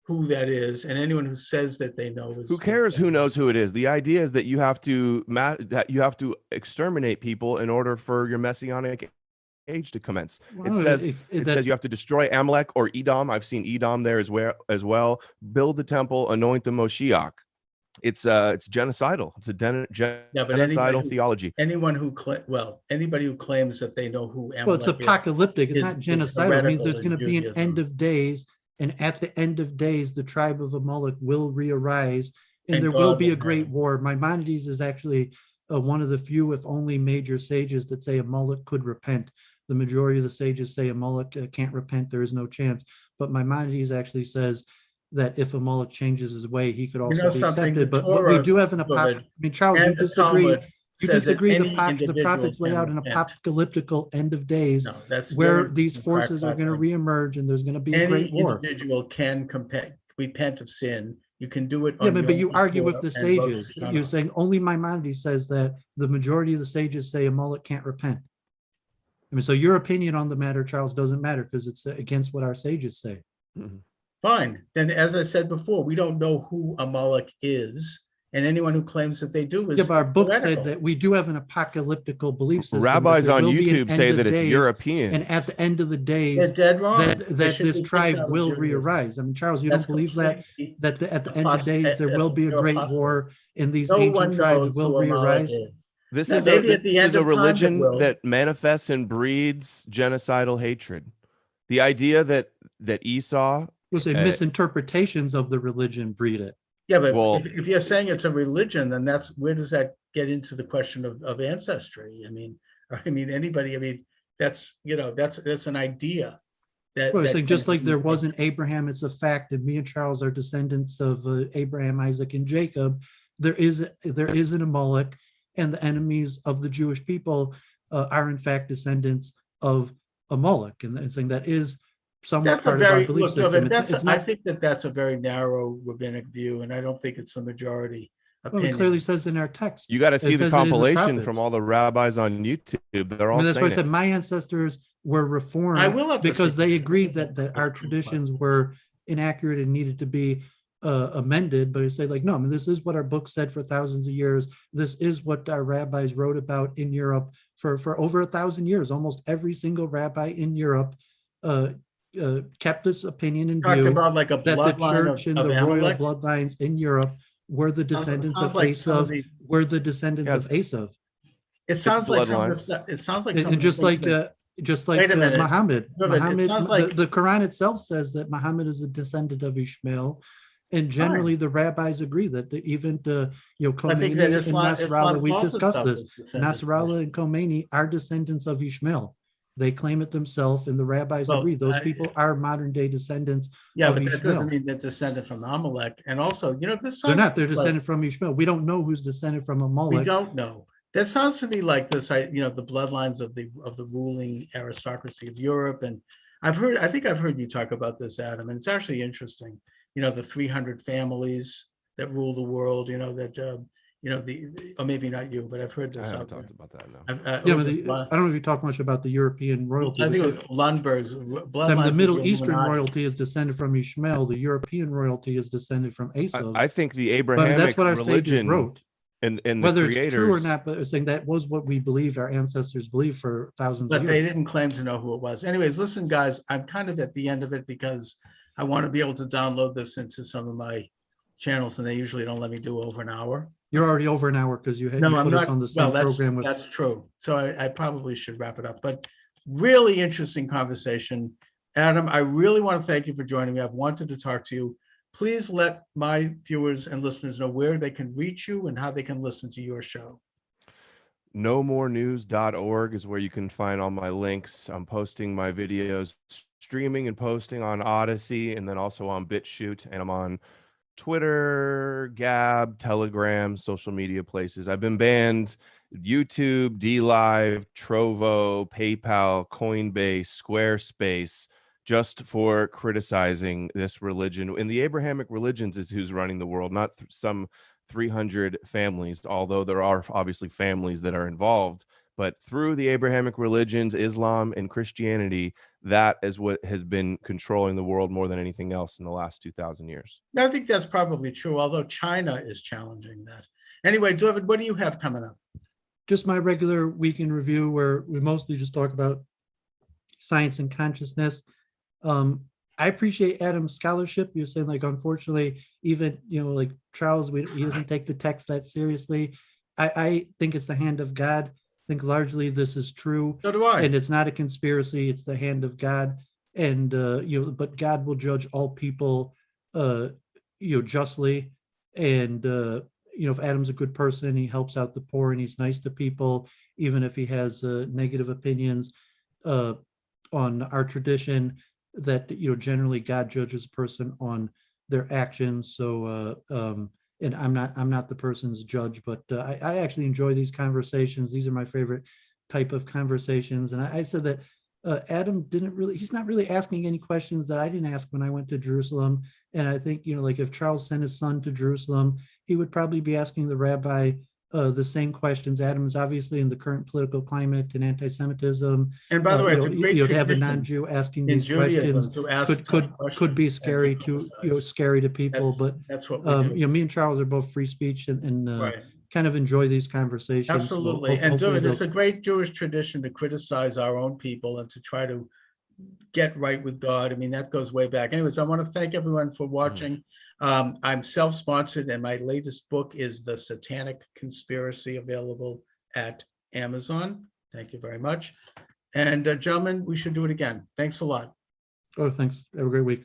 who that is, and anyone who says that they know is. Who cares? Who knows who it is? The idea is that you have to exterminate people in order for your messianic age to commence. It says you have to destroy Amalek or Edom. I've seen Edom there as well. Build the temple, anoint the Moshiach. It's genocidal. It's a genocidal theology. Anybody who claims that they know who Amalek it's apocalyptic. It's not genocidal. It means there's going to be an end of days, and at the end of days, the tribe of Amalek will re-arise, and there will be a great war. Maimonides is actually one of the few, if only, major sages that say Amalek could repent. The majority of the sages say Amalek can't repent. There is no chance. But Maimonides actually says that if Amalek changes his way, he could also be accepted. But we do have an apocalyptic. Charles, you disagree. You disagree. The prophets lay out an apocalyptic end of days where these forces are going to reemerge, and there's going to be a great war. Any individual can repent of sin. You can do it. But you argue with the sages. You're saying only Maimonides says that the majority of the sages say Amalek can't repent. So your opinion on the matter, Charles, doesn't matter because it's against what our sages say. Mm-hmm. Fine. Then, as I said before, we don't know who Amalek is, and anyone who claims that they do is. Yeah, but our book said that we do have an apocalyptical belief system. Rabbis on YouTube say that it's Europeans, and at the end of the days, they're dead wrong. That this tribe will re-arise. Charles, you don't believe that at the end of days there will be a great war, and these ancient tribes will re-arise. This Now, is maybe at the end a of time it religion will. that manifests and breeds genocidal hatred. The idea that Esau Was a misinterpretations of the religion breed it. Yeah, but Well- if you're saying it's a religion, then that's, where does that get into the question of ancestry? I mean, anybody, I mean, that's, you know, that's an idea. That, Well, it's that like just can like be- there wasn't Abraham, it's a fact that me and Charles are descendants of Abraham, Isaac, and Jacob. There is an Amalek, and the enemies of the Jewish people are in fact descendants of Amalek, and saying that is somewhat That's a part of our very, belief look, system. that's, It's I not. think that's a very narrow rabbinic view, and I don't think it's the majority Well, it opinion. clearly says in our text. You got to It see the says it in the compilation prophets. from all the rabbis on YouTube. They're I all mean, that's why I saying said it. my ancestors were reformed I will have to because see they it. agreed that our traditions were inaccurate and needed to be amended. But it's like, no, I mean, this is what our book said for thousands of years. This is what our rabbis wrote about in Europe for over 1,000 years. Almost every single rabbi in Europe kept this opinion in Talked view about like a that the bloodline church of and the royal Amalek. bloodlines in Europe were the descendants Sounds of like some of Esav, the- were the descendants Yeah, of Esav. It sounds like some of the bloodlines. stuff, it sounds like. And, some and of the just things like that- just like Wait a minute. Muhammad, No, but it Muhammad, sounds like- the Quran itself says that Muhammad is a descendant of Ishmael, and generally the rabbis agree that even I think that Khomeini and Islam Nasrallah, we've also discussed stuff this. is descendant from Nasrallah and Khomeini are descendants of Ishmael. They claim it themselves, and the rabbis Well, agree. Those I- people are modern day descendants. Yeah, of but that Ishmael. doesn't mean they're descended from Amalek. And also, you know, this They're sounds not. They're like- descended from Ishmael. We don't know who's descended from We Amalek. don't know. That sounds to me like this, you know, the bloodlines of the ruling aristocracy of Europe. And I think I've heard you talk about this, Adam, and it's actually interesting. You know, the 300 families that rule the world, you know, that, you know, or maybe not you, but I've heard I this haven't out there. talked about that now. Yeah, Was but it I don't know if you talk much about the European royalty. I think They it say- was Lundberg's Some bloodline. of the of Middle the Eastern Illuminati. royalty is descended from Ishmael. The European royalty is descended from Esav. I think the But Abrahamic that's what our sages religion wrote. and the Whether creators. it's true or not, but it's saying that was what we believed, our ancestors believed for thousands But of they years. didn't claim to know who it was. Anyways, listen, guys, I'm kind of at the end of it because I want to be able to download this into some of my channels, and they usually don't let me do over an hour. You're already over an hour because you had No, you I'm put us not. on the Well, same program with. that's true. So I probably should wrap it up. But really interesting conversation. Adam, I really want to thank you for joining me. I've wanted to talk to you. Please let my viewers and listeners know where they can reach you and how they can listen to your show. nomorenews.org is where you can find all my links. I'm posting my videos, streaming and posting on Odyssey, and then also on BitChute, and I'm on Twitter, Gab, Telegram, social media places. I've been banned YouTube, DLive, Trovo, PayPal, Coinbase, Squarespace, just for criticizing this religion. And the Abrahamic religions is who's running the world, not some 300 families, although there are obviously families that are involved. But through the Abrahamic religions, Islam and Christianity, that is what has been controlling the world more than anything else in the last 2,000 years. I think that's probably true, although China is challenging that. Anyway, Dooovid, what do you have coming up? Just my regular weekend review where we mostly just talk about science and consciousness. I appreciate Adam's scholarship. You're saying, like, unfortunately, even, like Charles, he doesn't take the text that seriously. I think it's the hand of God. I think largely this is true. So do I. And it's not a conspiracy. It's the hand of God. And, but God will judge all people, justly. And, if Adam's a good person, he helps out the poor and he's nice to people, even if he has negative opinions on our tradition, that, generally God judges a person on their actions. So, and I'm not the person's judge, but I actually enjoy these conversations. These are my favorite type of conversations. And I said that Adam he's not really asking any questions that I didn't ask when I went to Jerusalem. And I think, like if Charles sent his son to Jerusalem, he would probably be asking the rabbi the same questions. Adam is obviously in the current political climate and anti-Semitism. And by the way, it's a great to have a tradition non-Jew asking in these questions Judaism to ask could tough questions could be and scary be to criticized. scary to people. That's But what we do. me and Charles are both free speech and Right. kind of enjoy these conversations. So Absolutely. And hopefully Dooovid, it's they'll- a great Jewish tradition to criticize our own people and to try to get right with God. I mean, that goes way back. Anyways, I want to thank everyone for watching. I'm self-sponsored, and my latest book is The Satanic Conspiracy, available at Amazon. Thank you very much. And gentlemen, we should do it again. Thanks a lot. Oh, thanks. Have a great week.